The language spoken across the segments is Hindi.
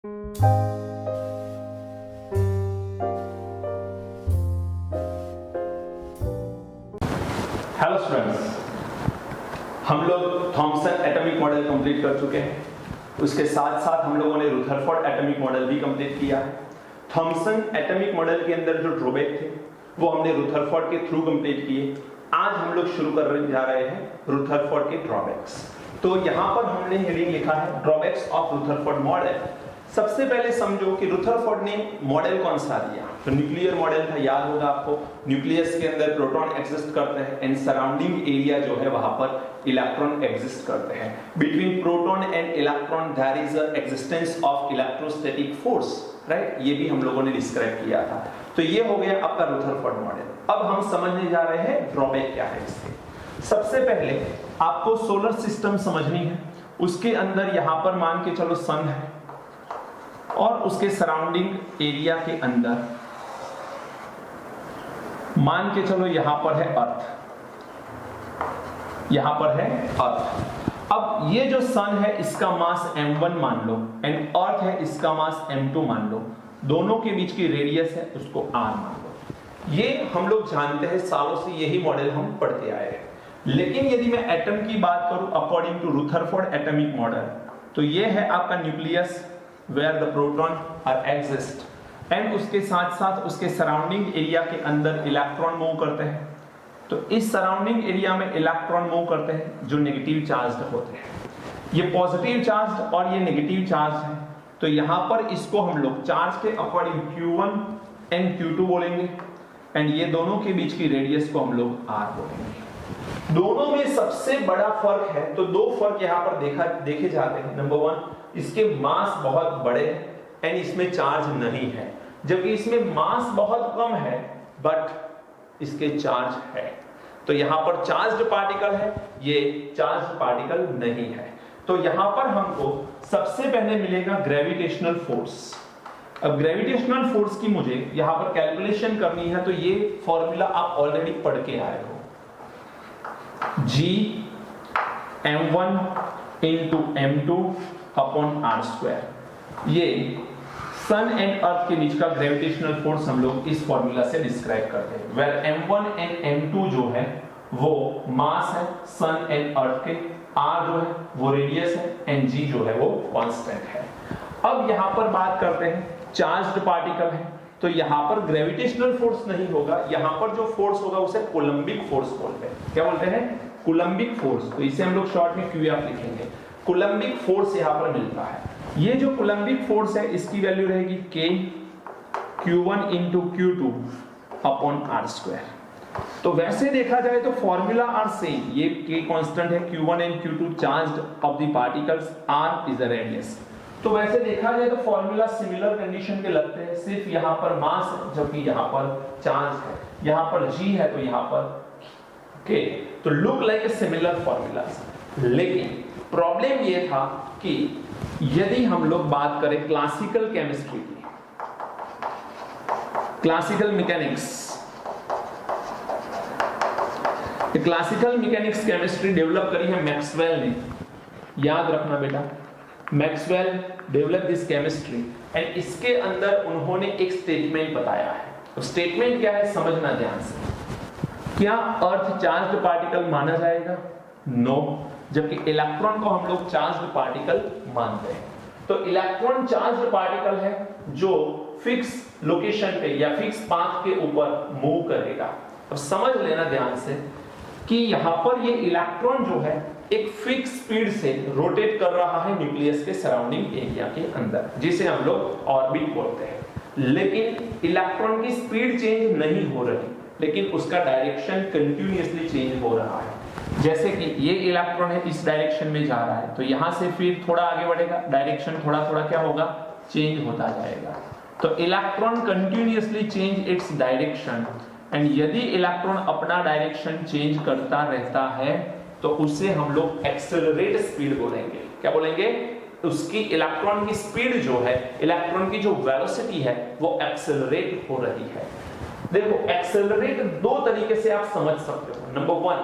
हेलो स्टूडेंट्स, हम लोग थॉमसन एटॉमिक मॉडल कंप्लीट कर चुके हैं। उसके साथ साथ हम लोगों ने रुदरफोर्ड एटॉमिक मॉडल भी कंप्लीट किया है। थॉमसन एटॉमिक मॉडल के अंदर जो ड्रॉबैक थे वो हमने रुदरफोर्ड के थ्रू कंप्लीट किए। आज हम लोग शुरू करने जा रहे हैं रुदरफोर्ड के ड्रॉबैक्स। तो यहाँ पर हमने हेडिंग लिखा है ड्रॉबैक्स ऑफ रुदरफोर्ड मॉडल। सबसे पहले समझो कि रुदरफोर्ड ने मॉडल कौन सा दिया। तो न्यूक्लियर मॉडल था, याद होगा आपको। न्यूक्लियस के अंदर प्रोटॉन एग्जिस्ट करते हैं एंड सराउंडिंग एरिया जो है वहां पर इलेक्ट्रॉन एग्जिस्ट करते हैं। Between proton and electron there is a existence of electrostatic force, right. ये भी हम लोगों ने डिस्क्राइब किया था। तो ये हो गया आपका रुदरफोर्ड मॉडल। अब हम समझने जा रहे हैं ड्रॉबैक क्या है इसके। सबसे पहले आपको सोलर सिस्टम समझनी है। उसके अंदर यहां पर मान के चलो सन है और उसके सराउंडिंग एरिया के अंदर मान के चलो यहां पर है अर्थ, यहां पर है अर्थ। अब ये जो सन है इसका मास m1 मान लो एंड अर्थ है इसका मास m2 मान लो। दोनों के बीच की रेडियस है उसको r मान लो। ये हम लोग जानते हैं, सालों से यही मॉडल हम पढ़ते आए हैं। लेकिन यदि मैं एटम की बात करूं according to Rutherford atomic model, तो ये है आपका nucleus where the proton are exist and उसके साथ साथ उसके सराउंडिंग एरिया के अंदर इलेक्ट्रॉन मूव करते हैं। तो इस सराउंडिंग एरिया में इलेक्ट्रॉन मूव करते हैं जो नेगेटिव चार्ज्ड होते हैं। ये पॉजिटिव चार्ज्ड और ये नेगेटिव चार्ज है। तो यहां पर इसको हम लोग चार्ज के अकॉर्डिंग Q1 एंड Q2 बोलेंगे एंड ये दोनों के बीच की रेडियस को हम लोग R बोलेंगे। दोनों में सबसे बड़ा फर्क है, तो दो फर्क यहां पर देखे जाते हैं। नंबर वन, इसके मास बहुत बड़े एंड इसमें चार्ज नहीं है, जबकि इसमें मास बहुत कम है बट इसके चार्ज है। तो यहां पर चार्ज्ड पार्टिकल है, ये चार्ज्ड पार्टिकल नहीं है। तो यहां पर हमको सबसे पहले मिलेगा ग्रेविटेशनल फोर्स। अब ग्रेविटेशनल फोर्स की मुझे यहां पर कैलकुलेशन करनी है, तो ये फॉर्मूला आप ऑलरेडी पढ़ के आए हो। G m1 into m2 upon r²। ये सन एंड अर्थ के बीच का ग्रेविटेशनल फोर्स हम लोग इस फॉर्मूला से डिस्क्राइब करते हैं। वेयर m1 एंड m2 जो है वो मास है सन एंड अर्थ के, r जो है वो रेडियस है एंड g जो है वो कांस्टेंट है। अब यहां पर बात करते हैं चार्ज्ड पार्टिकल है, तो यहां पर ग्रेविटेशनल फोर्स नहीं होगा, यहां पर जो फोर्स होगा उसे कूलम्बिक फोर्स बोलते हैं। क्या बोलते हैं? Coulombic force. तो इसे हम लोग शॉर्ट में QF लिखेंगे। कूलम्बिक फोर्स यहां पर मिलता है। ये जो कूलम्बिक फोर्स है इसकी वैल्यू रहेगी K Q1 into Q2 upon r²। तो वैसे देखा जाए तो फॉर्मूला आर सेम। ये K कांस्टेंट है, Q1 and Q2 charged of the particles, R is the radius. तो वैसे देखा जाए तो फॉर्मूला सिमिलर कंडीशन के लगते हैं, सिर्फ यहां पर मास है जबकि यहां पर चार्ज है, यहां पर G है तो यहां पर K। तो look like a similar formulas. लेकिन प्रॉब्लम ये था कि यदि हम लोग बात करें क्लासिकल केमिस्ट्री की, classical mechanics, classical mechanics chemistry develop करी है मैक्सवेल ने। याद रखना बेटा, Maxwell develop this chemistry and इसके अंदर उन्होंने एक स्टेटमेंट बताया है। तो स्टेटमेंट क्या है समझना ध्यान से। क्या अर्थ चार्ज्ड पार्टिकल माना जाएगा? नो, जबकि इलेक्ट्रॉन को हम लोग चार्ज्ड पार्टिकल मानते हैं। तो इलेक्ट्रॉन चार्ज्ड पार्टिकल है जो फिक्स लोकेशन पे या फिक्स पाथ के ऊपर मूव करेगा। अब समझ लेना ध्यान से कि यहां पर ये इलेक्ट्रॉन जो है एक फिक्स स्पीड से रोटेट कर रहा है न्यूक्लियस के सराउंडिंग एरिया के अंदर, जिसे हम लोग ऑर्बिट बोलते हैं। लेकिन इलेक्ट्रॉन की स्पीड चेंज नहीं हो रही, लेकिन उसका डायरेक्शन कंटिन्यूअसली चेंज हो रहा है। जैसे कि ये इलेक्ट्रॉन है इस डायरेक्शन में जा रहा है, तो यहां से फिर थोड़ा आगे बढ़ेगा, डायरेक्शन थोड़ा थोड़ा क्या होगा, चेंज होता जाएगा। तो electron continuously change its direction and यदि इलेक्ट्रॉन अपना डायरेक्शन चेंज करता रहता है तो उसे हम लोग एक्सेलरेट स्पीड बोलेंगे। क्या बोलेंगे? उसकी इलेक्ट्रॉन की स्पीड जो है, इलेक्ट्रॉन की जो वेलोसिटी है वो एक्सेलरेट हो रही है। देखो एक्सेलरेट दो तरीके से आप समझ सकते हो। नंबर वन,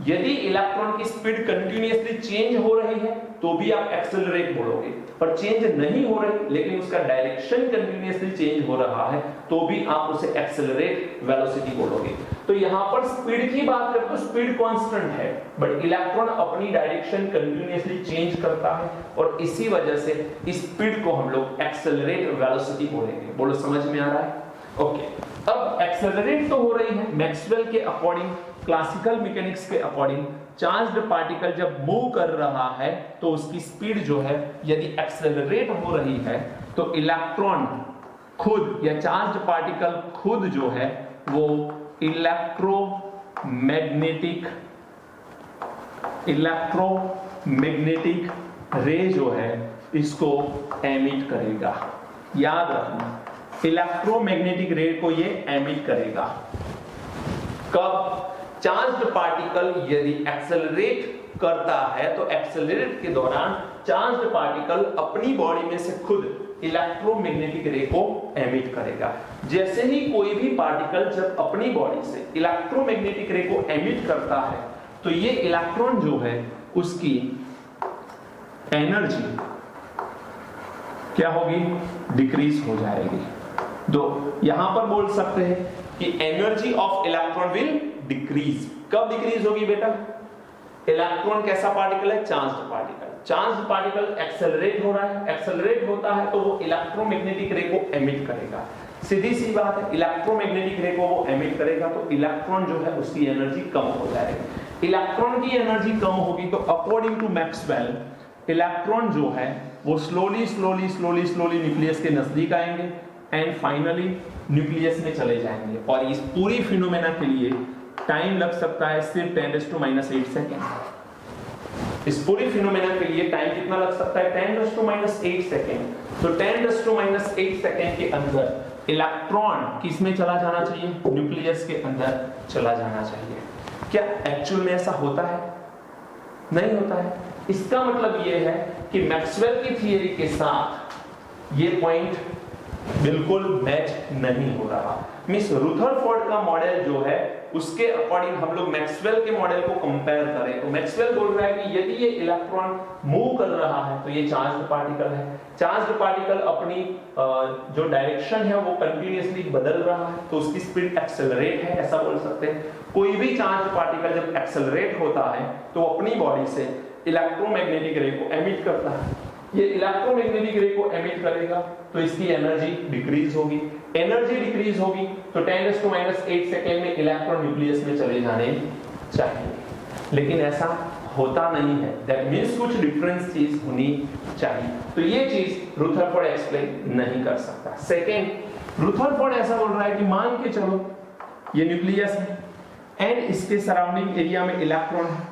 यदि इलेक्ट्रॉन की स्पीड कंटिन्यूअसली चेंज हो रही है तो भी आप एक्सेलरेट बोलोगे, पर चेंज नहीं हो रही लेकिन उसका डायरेक्शन कंटिन्यूअसली चेंज हो रहा है तो भी आप उसे एक्सेलरेट वेलोसिटी बोलोगे। तो यहां पर स्पीड की बात करें तो स्पीड कांस्टेंट है, बट इलेक्ट्रॉन अपनी डायरेक्शन कंटिन्यूअसली चेंज करता है और इसी वजह से इस स्पीड को हम लोग एक्सेलरेट वेलोसिटी बोलेंगे। बोलो समझ में आ रहा है? ओके, अब एक्सेलरेट तो हो रही है मैक्सवेल के अकॉर्डिंग, क्लासिकल मैकेनिक्स के अकॉर्डिंग चार्ज्ड पार्टिकल जब मूव कर रहा है तो उसकी स्पीड जो है यदि एक्सेलरेट हो रही है तो इलेक्ट्रॉन खुद या चार्ज्ड पार्टिकल खुद जो है वो इलेक्ट्रोमैग्नेटिक रे जो है इसको एमिट करेगा। याद रखना, इलेक्ट्रोमैग्नेटिक रे को ये एमिट करेगा। कब? चार्ज्ड पार्टिकल यदि एक्सेलरेट करता है तो एक्सेलरेट के दौरान चार्ज्ड पार्टिकल अपनी बॉडी में से खुद इलेक्ट्रोमैग्नेटिक रे को एमिट करेगा। जैसे ही कोई भी पार्टिकल जब अपनी बॉडी से इलेक्ट्रोमैग्नेटिक रे को एमिट करता है तो ये इलेक्ट्रॉन जो है उसकी एनर्जी क्या होगी? डिक्रीज हो जाएगी। तो यहां पर बोल सकते हैं कि energy of electron will decrease. कब डिक्रीज होगी बेटा? इलेक्ट्रॉन कैसा पार्टिकल है? Charged particle. Charged particle accelerate हो रहा है, एक्सेलरेट होता है तो वो इलेक्ट्रोमैग्नेटिक रे को एमिट करेगा। सीधी सी बात है, इलेक्ट्रोमैग्नेटिक रे को वो एमिट करेगा तो इलेक्ट्रॉन जो है उसकी एनर्जी कम हो जाएगी। इलेक्ट्रॉन की एनर्जी कम होगी तो अकॉर्डिंग टू मैक्सवेल इलेक्ट्रॉन जो है वो स्लोली न्यूक्लियस के नजदीक आएंगे एंड फाइनली न्यूक्लियस में चले जाएंगे। और इस पूरी फिनोमेना के लिए टाइम लग सकता है सिर्फ 10⁻⁸ सेकेंड। इस पूरी फिनोमेना के लिए टाइम कितना लग सकता है? 10⁻⁸ सेकेंड। तो 10⁻⁸ सेकेंड के अंदर इलेक्ट्रॉन किस में चला जाना चाहिए? न्यूक्लियस के अंदर चला जाना चाहिए। क्या एक्चुअल में ऐसा होता है? नहीं होता है। इसका मतलब यह है कि मैक्सवेल की थियरी के साथ ये पॉइंट बिल्कुल मैच नहीं हो रहा। मिस रुथरफोर्ड का मॉडल जो है उसके अकॉर्डिंग हम लोग मैक्सवेल के मॉडल को कंपेयर करें तो मैक्सवेल बोल रहा है कि यदि ये इलेक्ट्रॉन मूव कर रहा है तो ये चार्ज्ड पार्टिकल है। चार्ज्ड पार्टिकल अपनी जो डायरेक्शन है वो कंटिन्यूअसली बदल रहा है तो उसकी स्पीड एक्सेलरेट है, ऐसा बोल सकते हैं। कोई भी चार्ज्ड पार्टिकल जब एक्सेलरेट होता है तो अपनी बॉडी से इलेक्ट्रोमैग्नेटिक रे को एमिट करता है। ये इलेक्ट्रोमैग्नेटिक रे को एमिट करेगा तो इसकी एनर्जी डिक्रीज होगी। एनर्जी डिक्रीज होगी तो 10⁻⁸ सेकेंड में इलेक्ट्रॉन न्यूक्लियस में चले जाने चाहिए, लेकिन ऐसा होता नहीं है। दैट मींस कुछ डिफरेंस चीज होनी चाहिए। तो ये चीज रुथरफोर्ड एक्सप्लेन नहीं कर सकता। सेकेंड, रुथरफोर्ड ऐसा बोल रहा है कि मान के चलो ये न्यूक्लियस है एंड इसके सराउंडिंग एरिया में इलेक्ट्रॉन है।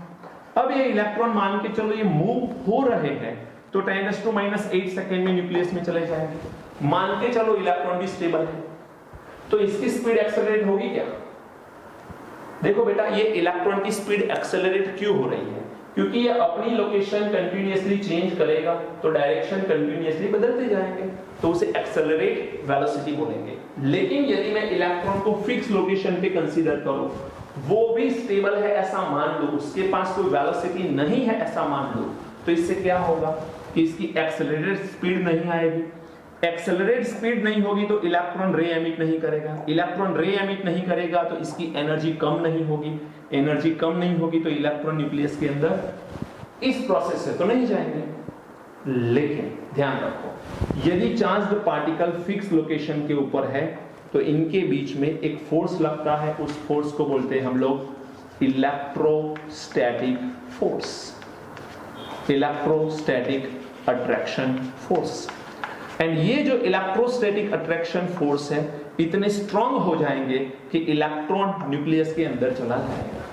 अब ये इलेक्ट्रॉन मान के चलो ये मूव हो रहे हैं तो 10⁻⁸ सेकेंड में न्यूक्लियस में चले जाएंगे। मान के चलो इलेक्ट्रॉन भी स्टेबल है तो इसकी स्पीड एक्सेलरेट होगी क्या? देखो बेटा, ये इलेक्ट्रॉन की स्पीड एक्सेलरेट क्यों हो रही है? क्योंकि ये अपनी लोकेशन कंटिन्यूअसली चेंज करेगा तो डायरेक्शन कंटिन्यूअसली बदलते जाएंगे तो उसे एक्सेलरेट वेलोसिटी बोलेंगे। लेकिन यदि मैं इलेक्ट्रॉन को फिक्स लोकेशन पे कंसीडर करूं, वो भी स्टेबल है ऐसा मान लो, उसके पास कोई वेलोसिटी नहीं है ऐसा मान लो, तो इससे क्या होगा कि इसकी एक्सेलरेटेड स्पीड नहीं आएगी। एक्सेलरेट स्पीड नहीं होगी तो इलेक्ट्रॉन रे एमिट नहीं करेगा। इलेक्ट्रॉन रे एमिट नहीं करेगा तो इसकी एनर्जी कम नहीं होगी। एनर्जी कम नहीं होगी तो इलेक्ट्रॉन न्यूक्लियस के अंदर इस प्रोसेस से तो नहीं जाएंगे। लेकिन ध्यान रखो, यदि चार्ज्ड पार्टिकल फिक्स लोकेशन के ऊपर है तो इनके बीच में एक फोर्स लगता है, उस फोर्स को बोलते हैं हम लोग electrostatic force, electrostatic attraction force. And ये जो इलेक्ट्रोस्टैटिक अट्रैक्शन फोर्स है इतने स्ट्रांग हो जाएंगे कि इलेक्ट्रॉन न्यूक्लियस के अंदर चला जाएगा,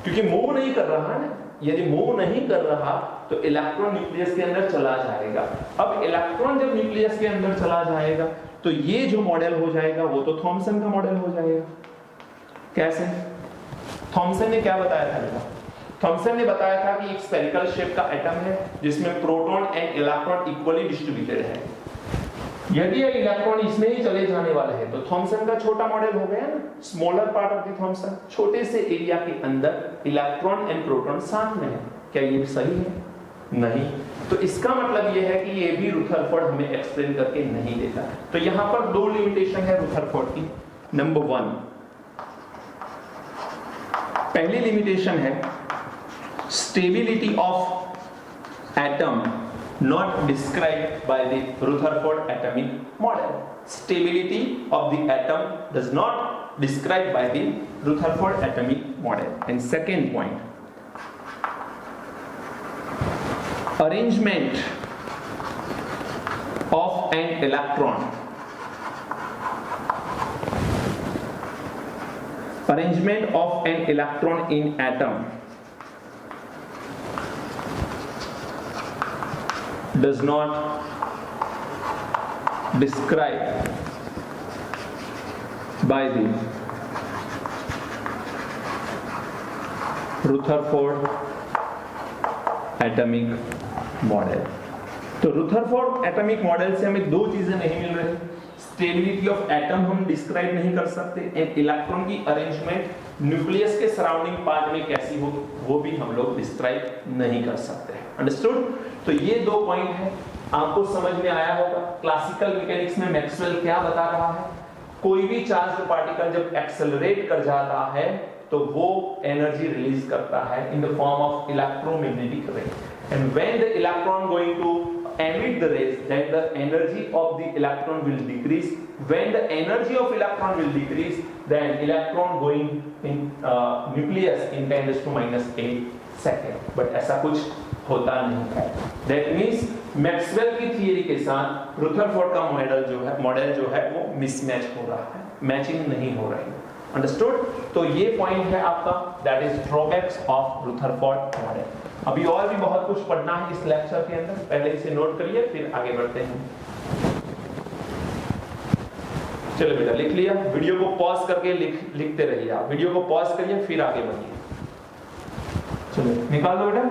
क्योंकि मूव नहीं कर रहा है। यदि मूव नहीं कर रहा तो इलेक्ट्रॉन न्यूक्लियस के अंदर चला जाएगा। अब इलेक्ट्रॉन जब न्यूक्लियस के अंदर चला जाएगा तो ये जो मॉडल हो जाएगा वो तो थॉमसन का मॉडल हो जाएगा। कैसे? थॉमसन ने क्या बताया था बेटा? थॉमसन ने बताया था कि एक स्फेरिकल शेप का एटम है जिसमें proton and electron equally distributed है। यदि ये इलेक्ट्रॉन इसमें ही चले जाने वाला है तो थॉमसन का छोटा मॉडल हो गया ना, smaller part of the Thomson, छोटे से एरिया के अंदर इलेक्ट्रॉन एंड प्रोटॉन साथ में है। क्या ये सही है? नहीं। तो इसका मतलब ये है कि ये भी रुथरफोर्ड हमें एक्सप्लेन करके नहीं देता। तो यहां पर दो लिमिटेशन है रुथरफोर्ड की। नंबर 1, पहली लिमिटेशन है stability of atom not described by the Rutherford atomic model. Stability of the atom does not described by the Rutherford atomic model. And second point, arrangement of an electron, arrangement of an electron in atom does not describe by the Rutherford atomic model. तो रुथरफोर्ड एटॉमिक मॉडल से हमें दो चीजें नहीं मिल रही। स्टेबिलिटी ऑफ एटम हम डिस्क्राइब नहीं कर सकते, एंड इलेक्ट्रॉन की अरेंजमेंट न्यूक्लियस के सराउंडिंग पार्ट में कैसी हो वो भी हम लोग डिस्क्राइब नहीं कर सकते। अंडरस्टूड? तो ये दो पॉइंट है, आपको समझ में आया होगा। क्लासिकल मैकेनिक्स में मैक्सवेल क्या बता रहा है, कोई भी चार्ज्ड पार्टिकल जब एक्सेलरेट कर जाता है तो वो एनर्जी रिलीज करता है in the form of electromagnetic ray, and when the electron going to emit the rays, then the energy of the electron will decrease. When the energy of electron will decrease, then electron going in nucleus in 10⁻⁸ second. But ऐसा कुछ होता नहीं है। That means मैक्सवेल की थियरी के साथ रुथरफोर्ड का मॉडल जो है वो मिसमैच हो रहा है, मैचिंग नहीं हो रही। अंडरस्टूड? तो ये पॉइंट है आपका, that is drawbacks of Rutherford model. अभी और भी बहुत कुछ पढ़ना है इस लेक्चर के अंदर, पहले इसे नोट करिए फिर आगे बढ़ते हैं। चलो बेटा लिख लिया, वीडियो को पॉज करके लिखते रहिए आप, वीडियो को पॉज करिए फिर आगे बढ़िए। चलो निकाल दो बेटा।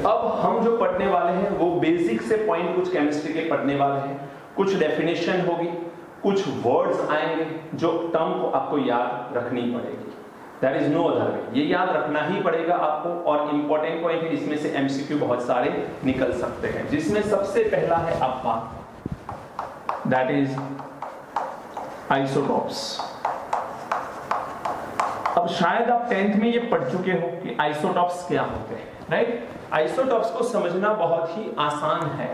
अब हम जो पढ़ने वाले हैं वो बेसिक से पॉइंट कुछ केमिस्ट्री के पढ़ने वाले हैं, कुछ डेफिनेशन होगी, कुछ वर्ड्स आएंगे जो टर्म को आपको याद रखनी पड़ेगी। That is no other way, ये याद रखना ही पड़ेगा आपको। और इंपॉर्टेंट पॉइंट है, इसमें से एमसीक्यू बहुत सारे निकल सकते हैं, जिसमें सबसे पहला है आपका दैट इज आइसोटॉप्स। अब शायद आप 10th में ये पढ़ चुके हो कि आइसोटॉप्स क्या होते हैं, राइट? आइसोटॉप्स को समझना बहुत ही आसान है।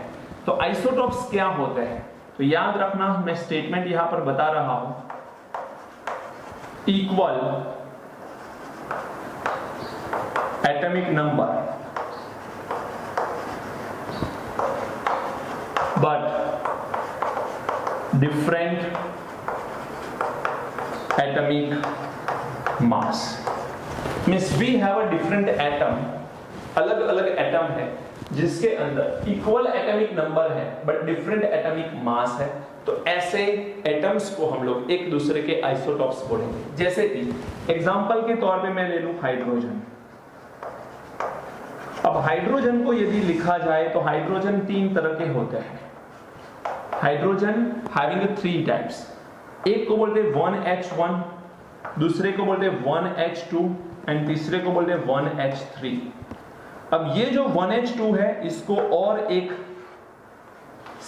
तो आइसोटॉप्स क्या होते हैं तो याद रखना, मैं स्टेटमेंट यहां पर बता रहा हूं, equal atomic number but different atomic mass. Means we have a different atom, अलग अलग एटम है जिसके अंदर इक्वल एटॉमिक नंबर है बट डिफरेंट एटॉमिक मास है। तो ऐसे एटम्स को हम लोग एक दूसरे के आइसोटॉप्स बोलेंगे। जैसे कि एग्जांपल के तौर पे मैं ले लूं हाइड्रोजन। अब हाइड्रोजन को यदि लिखा जाए तो हाइड्रोजन 3 तरह के होते हैं। हाइड्रोजन हैविंग 3 टाइप्स, एक को बोलते हैं 1H1, दूसरे को बोलते हैं 1H2 एंड तीसरे को बोलते हैं 1H3। अब ये जो 1H2 है इसको और एक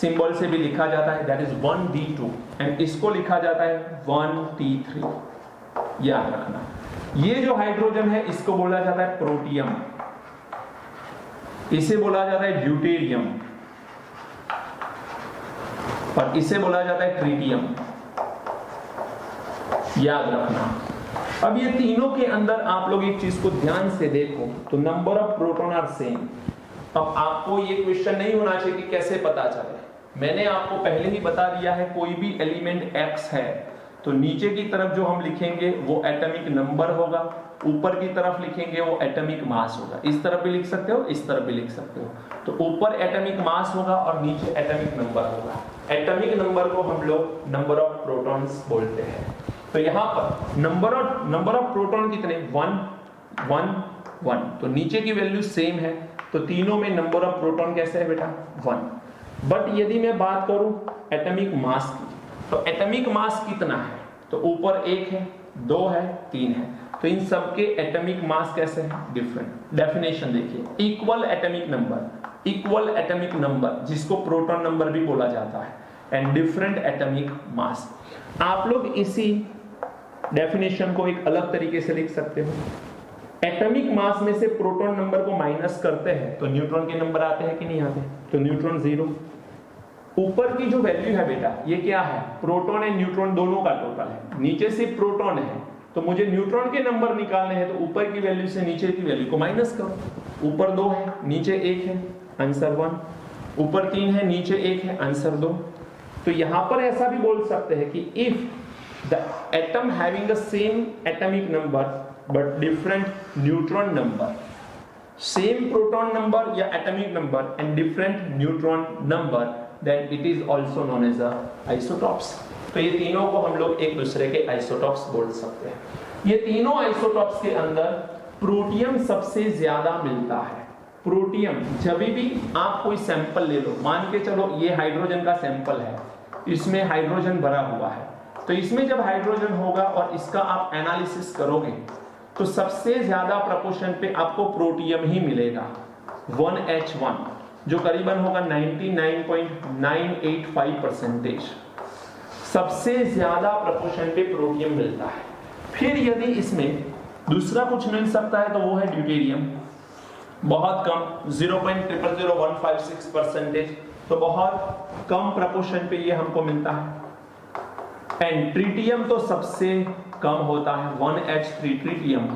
सिंबल से भी लिखा जाता है, दैट इज 1D2, एंड इसको लिखा जाता है 1T3। याद रखना, ये जो हाइड्रोजन है इसको बोला जाता है प्रोटियम, इसे बोला जाता है ड्यूटेरियम, और इसे बोला जाता है ट्रिटियम। याद रखना। अब ये तीनों के अंदर आप लोग एक चीज को ध्यान से देखो तो number of proton are same. अब आपको ये क्वेश्चन नहीं होना चाहिए कि कैसे पता चले, मैंने आपको पहले ही बता दिया है, कोई भी एलिमेंट X है तो नीचे की तरफ जो हम लिखेंगे वो एटॉमिक नंबर होगा, ऊपर की तरफ लिखेंगे वो एटॉमिक मास होगा। इस तरफ भी लिख सकते हो, इस तरफ भी लिख सकते हो। तो ऊपर एटॉमिक मास होगा और नीचे एटॉमिक नंबर होगा। एटॉमिक नंबर को हम लोग नंबर ऑफ प्रोटॉन्स बोलते हैं। तो यहाँ पर नंबर ऑफ प्रोटॉन कितने, 1 1 1, तो नीचे की वैल्यू सेम है, तो तीनों में नंबर ऑफ प्रोटॉन कैसे है बेटा, 1। बट यदि मैं बात करूं एटॉमिक मास की, तो एटॉमिक मास कितना है, तो ऊपर 1 है, 2 है, 3 है, तो इन सबके एटॉमिक मास कैसे है, डिफरेंट। डेफिनेशन देखिए, इक्वल एटॉमिक नंबर जिसको प्रोटॉन नंबर भी बोला जाता है, एंड डिफरेंट एटॉमिक मास। आप लोग इसी डेफिनेशन को एक अलग तरीके से लिख सकते हो। एटॉमिक मास में से प्रोटॉन नंबर को माइनस करते हैं तो न्यूट्रॉन के नंबर आते हैं कि नहीं आते, तो न्यूट्रॉन 0। ऊपर की जो वैल्यू है बेटा ये क्या है, प्रोटॉन एंड न्यूट्रॉन दोनों का टोटल है। नीचे से प्रोटॉन है तो मुझे न्यूट्रॉन के नंबर निकालने हैं, तो ऊपर की वैल्यू से नीचे की वैल्यू को माइनस करो। ऊपर 2 है, नीचे 1 है, आंसर 1। ऊपर 3 है, नीचे 1 है, आंसर 2। तो यहां पर ऐसा भी बोल सकते हैं कि if the atom having the same atomic number but different neutron number, same proton number या atomic number and different neutron number, then it is also known as a isotopes। तो ये तीनों को हम लोग एक दूसरे के आइसोटॉप्स बोल सकते हैं। ये तीनों आइसोटॉप्स के अंदर प्रोटियम सबसे ज्यादा मिलता है। प्रोटियम जब भी आप कोई सैंपल ले लो, मान के चलो ये हाइड्रोजन का सैंपल है, इसमें हाइड्रोजन भरा हुआ है, तो इसमें जब हाइड्रोजन होगा और इसका आप एनालिसिस करोगे तो सबसे ज्यादा प्रपोर्शन पे आपको प्रोटियम ही मिलेगा, 1H1, जो करीबन होगा 99.985%। सबसे ज्यादा प्रपोर्शन पे प्रोटियम मिलता है। फिर यदि इसमें दूसरा कुछ मिल सकता है तो वो है ड्यूटेरियम, बहुत कम 0.000156%, तो बहुत कम प्रपोर्शन पे ये हमको मिलता है। एंड ट्रिटियम तो सबसे कम होता है, 1H3 ट्रिटियम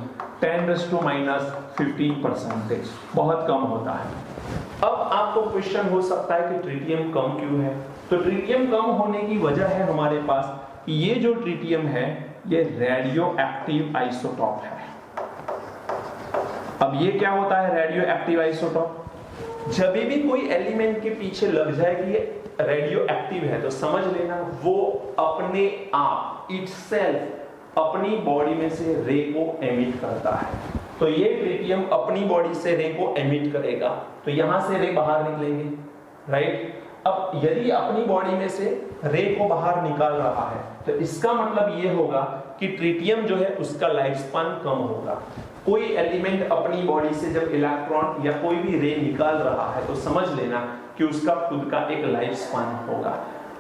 10⁻⁻15%, बहुत कम होता है। अब आपको क्वेश्चन हो सकता है कि ट्रिटियम कम क्यों है, तो ट्रिटियम कम होने की वजह है हमारे पास कि ये जो ट्रिटियम है ये रेडियो एक्टिव आइसोटॉप है। अब ये क्या होता है रेडियो एक्टिव आइसोटॉप, जब भी कोई एलिमेंट के पीछे लग जाए कि ये रेडियो एक्टिव है तो समझ लेना वो अपने आप इटसेल्फ अपनी बॉडी में से रे को एमिट करता है। तो ये ट्रिटियम अपनी बॉडी से रे को एमिट करेगा, तो यहां से रे बाहर निकलेंगे, राइट। अब यदि अपनी बॉडी में से रे को बाहर निकाल रहा है तो इसका मतलब ये होगा कि ट्रिटियम जो है उसका लाइफ स्पान कम होगा। कोई एलिमेंट अपनी बॉडी से जब इलेक्ट्रॉन या कोई भी रे निकाल रहा है तो समझ लेना कि उसका खुद का एक लाइफ स्पान होगा।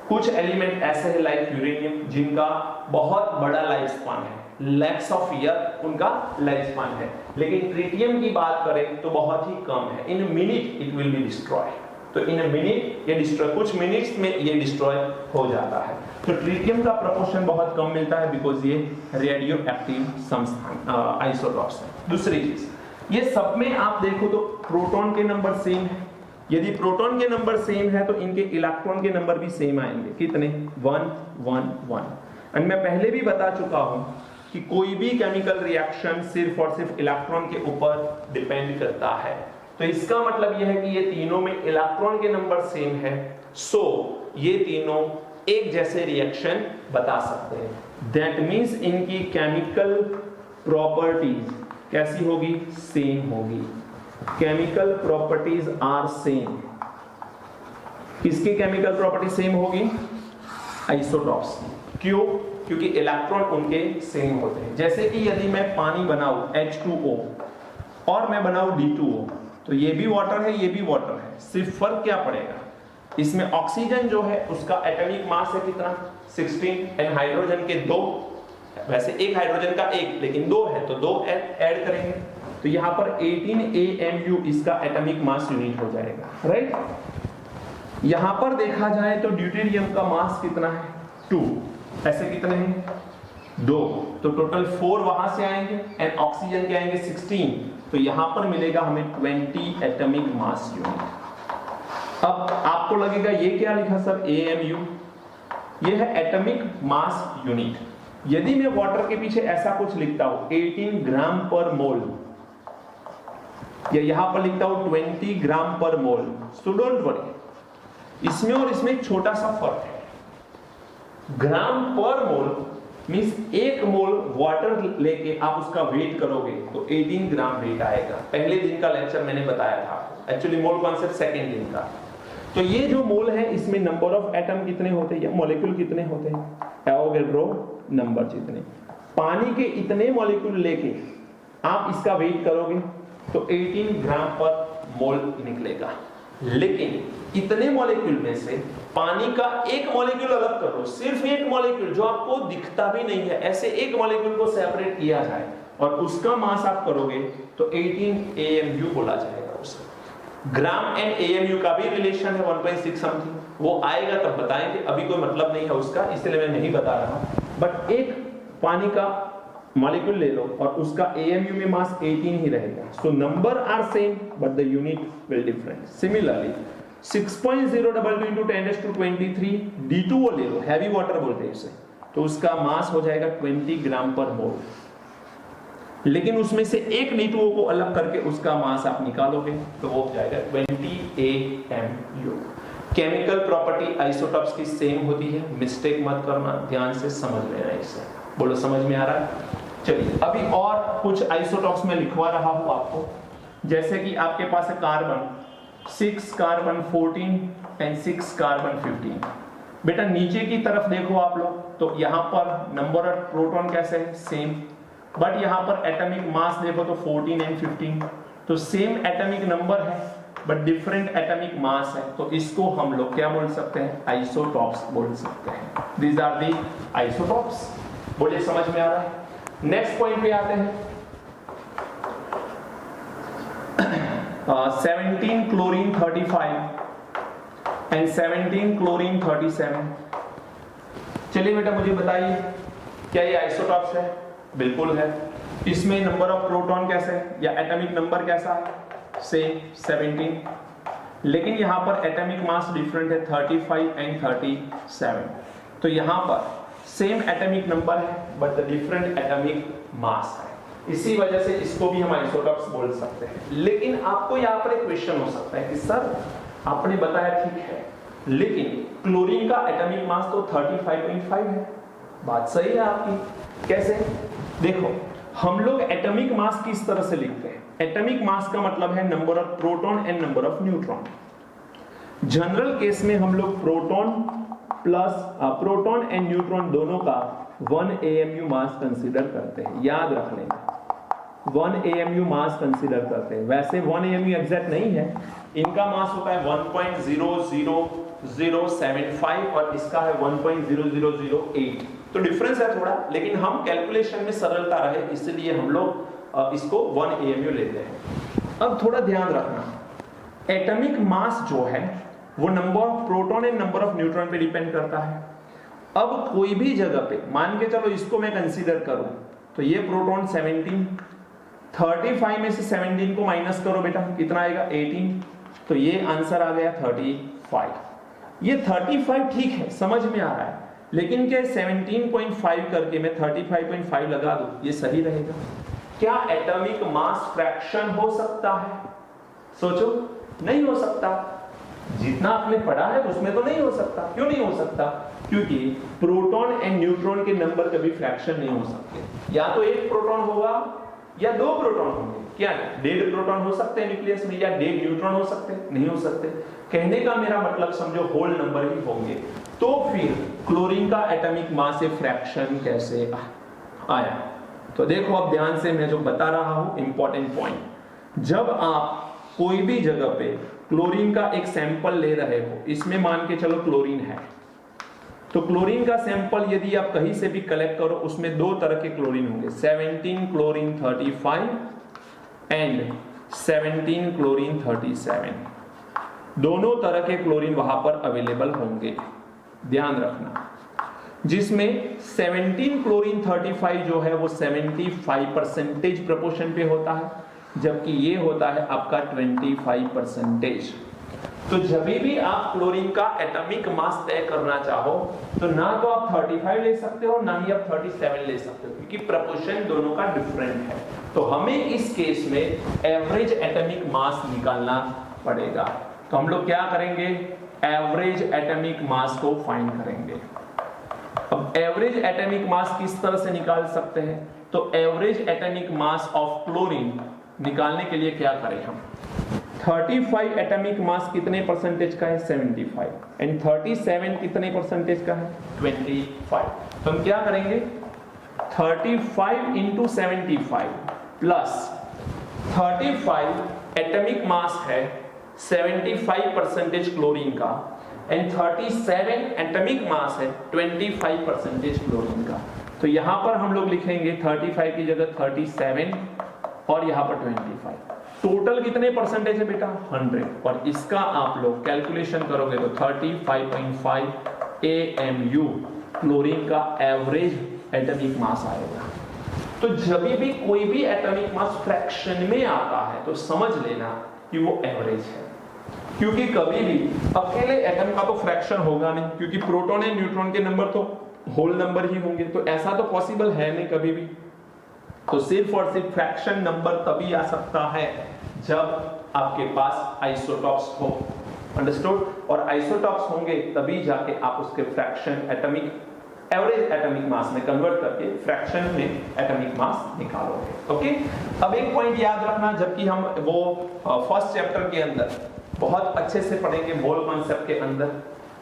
कुछ एलिमेंट ऐसे हैं लाइक यूरेनियम जिनका बहुत बड़ा लाइफ स्पान है, लैक्स ऑफ ईयर उनका लाइफ स्पान है, लेकिन ट्रिटियम की बात करें तो बहुत ही कम है। इन minute it will be destroy, तो इन मिनट ये डिस्ट्रॉय, कुछ मिनट्स में ये डिस्ट्रॉय हो जाता है। तो ट्रिटियम का प्रोपोर्शन बहुत कम मिलता है बिकॉज ये रेडियो एक्टिव आइसोटॉप्स है। दूसरी चीज, ये सब में आप देखो तो प्रोटॉन के नंबर सेम है। यदि प्रोटॉन के नंबर सेम है तो इनके इलेक्ट्रॉन के नंबर भी सेम आएंगे, कितने, 1 1 1। एंड मैं पहले भी बता चुका हूं कि कोई भी केमिकल रिएक्शन सिर्फ और सिर्फ इलेक्ट्रॉन के ऊपर डिपेंड करता है। तो इसका मतलब यह है कि ये तीनों में इलेक्ट्रॉन के नंबर सेम है, सो ये तीनों एक जैसे रिएक्शन बता सकते हैं। दैट मींस इनकी केमिकल प्रॉपर्टीज कैसी होगी, सेम होगी। Chemical properties are same. किसकी केमिकल प्रॉपर्टी सेम होगी, आइसोटॉप्स। क्यों, क्योंकि इलेक्ट्रॉन उनके सेम होते हैं। जैसे कि यदि मैं पानी बनाऊं H2O और मैं बनाऊं D2O, तो ये भी वाटर है ये भी वाटर है, सिर्फ फर्क क्या पड़ेगा, इसमें ऑक्सीजन जो है उसका एटॉमिक मास है कितना, 16, एंड हाइड्रोजन के 2, वैसे एक हाइड्रोजन का 1 लेकिन 2 है तो 2 ऐड करेंगे, तो यहां पर 18 AMU इसका एटॉमिक मास यूनिट हो जाएगा, राइट। यहां पर देखा जाए तो ड्यूटेरियम का मास कितना है, 2, ऐसे कितने हैं, 2, तो टोटल 4 वहां से आएंगे एंड ऑक्सीजन के आएंगे 16, तो यहां पर मिलेगा हमें 20 एटॉमिक मास यूनिट। अब आपको लगेगा ये क्या लिखा सर, AMU, ये है एटॉमिक मास यूनिट। यदि मैं वाटर के पीछे ऐसा कुछ लिखता हूं 18 ग्राम पर मोल, या यहां पर लिखता हूं 20 ग्राम पर मोल, सो डोंट वरी, इसमें और इसमें एक छोटा सा फर्क है। ग्राम पर मोल मींस एक मोल वाटर लेके आप उसका वेट करोगे तो 18 ग्राम वेट आएगा। पहले दिन का लेक्चर मैंने बताया था, एक्चुअली मोल कॉन्सेप्ट सेकेंड दिन का। तो ये जो मोल है इसमें नंबर ऑफ एटम कितने होते हैं या मॉलिक्यूल कितने होते हैं, एवोगैड्रो नंबर जितने। पानी के इतने मॉलिक्यूल लेके आप इसका वेट करोगे तो 18 ग्राम पर मोल निकलेगा। लेकिन इतने मॉलिक्यूल में से पानी का एक मॉलिक्यूल अलग करो, सिर्फ एक मॉलिक्यूल जो आपको दिखता भी नहीं है, ऐसे एक मॉलिक्यूल को सेपरेट किया जाए और उसका मास आप करोगे तो 18 AMU बोला जाएगा उसे। ग्राम एंड AMU का भी रिलेशन है 1.6 समथिंग, वो आएगा तब बताएंगे, अभी कोई मतलब नहीं है उसका, इसलिए मैं नहीं बता रहा। बट एक पानी का मॉलिक्यूल ले लो और उसका AMU में मास 18 ही रहेगा। So number are same but the unit will different. Similarly 6.022 into 10⁻23 D2 वो ले लो, हैवी वाटर बोलते हैं इसे, तो उसका मास हो जाएगा 20 ग्राम पर मोल। लेकिन उसमें से एक D2O को अलग करके उसका मास आप निकालोगे तो वो हो जाएगा 20 AMU। केमिकल प्रॉपर्टी आइसोटॉप्स की सेम होती है, मिस्टेक मत करना, ध्यान से समझ लेना इसे। बोलो समझ में आ रहा है? चलिए अभी और कुछ आइसोटॉप्स में लिखवा रहा हूं आपको, जैसे कि आपके पास है कार्बन 6 कार्बन 14 एंड 6 कार्बन 15। बेटा नीचे की तरफ देखो आप लोग, तो यहां पर नंबर ऑफ प्रोटॉन कैसे है, सेम, बट यहां पर एटॉमिक मास देखो तो 14 एंड 15, तो सेम एटॉमिक नंबर है बट डिफरेंट एटॉमिक मास है, तो इसको हम लोग क्या बोल सकते हैं, आइसोटॉप्स बोल सकते हैं। These are the isotopes. बोलिए समझ में आ रहा है? नेक्स्ट पॉइंट पे आते हैं। 17 क्लोरीन 35 एंड 17 क्लोरीन 37। चलिए बेटा मुझे बताइए क्या ये आइसोटॉप्स है? बिल्कुल है। इसमें नंबर ऑफ प्रोटॉन कैसे है या एटॉमिक नंबर कैसा है? सेम 17, लेकिन यहां पर एटॉमिक मास डिफरेंट है 35 एंड 37। तो यहां पर सेम एटॉमिक नंबर है but the different atomic mass है, इसी वजह से इसको भी हम आइसोटॉप्स बोल सकते हैं। लेकिन आपको यहां पर एक क्वेश्चन हो सकता है कि सर आपने बताया ठीक है, लेकिन क्लोरीन का एटॉमिक मास तो 35.5 है। बात सही है आपकी। कैसे? देखो हम लोग एटॉमिक मास किस तरह से लिखते हैं, एटॉमिक मास का मतलब है number of proton and number of neutron. General case में हम लोग प्रोटॉन एंड न्यूट्रॉन दोनों का 1 AMU मास कंसीडर करते हैं। याद रख लेना 1 AMU मास कंसीडर करते हैं। वैसे 1 AMU एग्जैक्ट नहीं है, इनका मास होता है 1.00075 और इसका है 1.0008, तो डिफरेंस है थोड़ा, लेकिन हम कैलकुलेशन में सरलता रहे इसलिए हम लोग इसको 1 AMU लेते हैं। अब थोड़ा ध्यान रखना, एटॉमिक मास जो है वो number of proton and number of neutron पे डिपेंड करता है। अब कोई भी जगह पे मान के चलो इसको मैं कंसीडर करूं तो ये प्रोटॉन 17, 35 में से 17 को माइनस करो बेटा, कितना आएगा 18, तो ये आंसर आ गया 35। ये 35 ठीक है, समझ में आ रहा है, लेकिन क्या 17.5 करके मैं 35.5 लगा दूं, ये सही रहेगा? क्या एटॉमिक मास फ्रैक्शन हो सकता है? सोचो, नहीं हो सकता। जितना आपने पढ़ा है उसमें तो नहीं हो सकता। क्यों नहीं हो सकता? क्योंकि प्रोटॉन एंड न्यूट्रॉन के नंबर कभी फ्रैक्शन नहीं हो सकते। या तो एक प्रोटॉन होगा या 2 प्रोटॉन होंगे। क्या 1.5 प्रोटॉन हो सकते हैं न्यूक्लियस में या 1.5 न्यूट्रॉन हो सकते हैं? नहीं हो सकते। कहने का मेरा मतलब समझो होल नंबर ही होंगे। तो फिर क्लोरीन का एटॉमिक मास से फ्रैक्शन कैसे आया? तो देखो अब ध्यान से मैं जो बता रहा हूं इंपॉर्टेंट पॉइंट, जब आप कोई भी जगह पे क्लोरीन का एक सैंपल ले रहे हो, इसमें मान के चलो क्लोरीन है, तो क्लोरीन का सैंपल यदि आप कहीं से भी कलेक्ट करो उसमें 2 तरह के क्लोरीन होंगे, 17 क्लोरीन 35 एंड 17 क्लोरीन 37। दोनों तरह के क्लोरीन वहां पर अवेलेबल होंगे, ध्यान रखना। जिसमें 17 क्लोरीन 35 जो है वो 75% प्रोपोर्शन पे होता है, जबकि ये होता है आपका 25%। तो जब भी आप क्लोरीन का एटॉमिक मास तय करना चाहो तो ना तो आप 35 ले सकते हो ना ही आप 37 ले सकते हो, क्योंकि प्रोपोर्शन दोनों का डिफरेंट है। तो हमें इस केस में एवरेज एटॉमिक मास निकालना पड़ेगा। तो हम लोग क्या करेंगे, एवरेज एटॉमिक मास को फाइंड करेंगे। अब एवरेज एटॉमिक मास किस तरह से निकाल सकते हैं, तो average atomic mass of chlorine निकालने के लिए क्या करें हम, 35 एटॉमिक मास कितने परसेंटेज का है, 75, एंड 37 कितने परसेंटेज का है, 25। तो हम क्या करेंगे, 35 इंटू 75 प्लस 35 एटॉमिक मास है 75 परसेंटेज क्लोरीन का, एंड 37 एटॉमिक मास है 25 परसेंटेज क्लोरीन का। तो यहां पर हम लोग लिखेंगे 35 की जगह 37 और यहां पर 25। टोटल कितने परसेंटेज है बेटा, 100, और इसका आप लोग कैलकुलेशन करोगे तो 35.5 AMU क्लोरीन का एवरेज एटॉमिक मास आएगा। तो जब भी कोई भी एटॉमिक मास फ्रैक्शन में आता है तो समझ लेना कि वो एवरेज है, क्योंकि कभी भी अकेले एटम का तो फ्रैक्शन होगा नहीं, क्योंकि प्रोटॉन एंड न्यूट्रॉन के नंबर तो होल नंबर ही होंगे, तो ऐसा तो पॉसिबल है नहीं कभी भी। तो सिर्फ और सिर्फ फ्रैक्शन नंबर तभी आ सकता है जब आपके पास आइसोटॉप्स हो, अंडरस्टूड, और आइसोटॉप्स होंगे तभी जाके आप उसके fraction atomic average atomic mass में कन्वर्ट करके फ्रैक्शन में एटॉमिक मास निकालोगे। ओके, अब एक पॉइंट याद रखना, जबकि हम वो फर्स्ट चैप्टर के अंदर बहुत अच्छे से पढ़ेंगे मोल कॉन्सेप्ट के अंदर,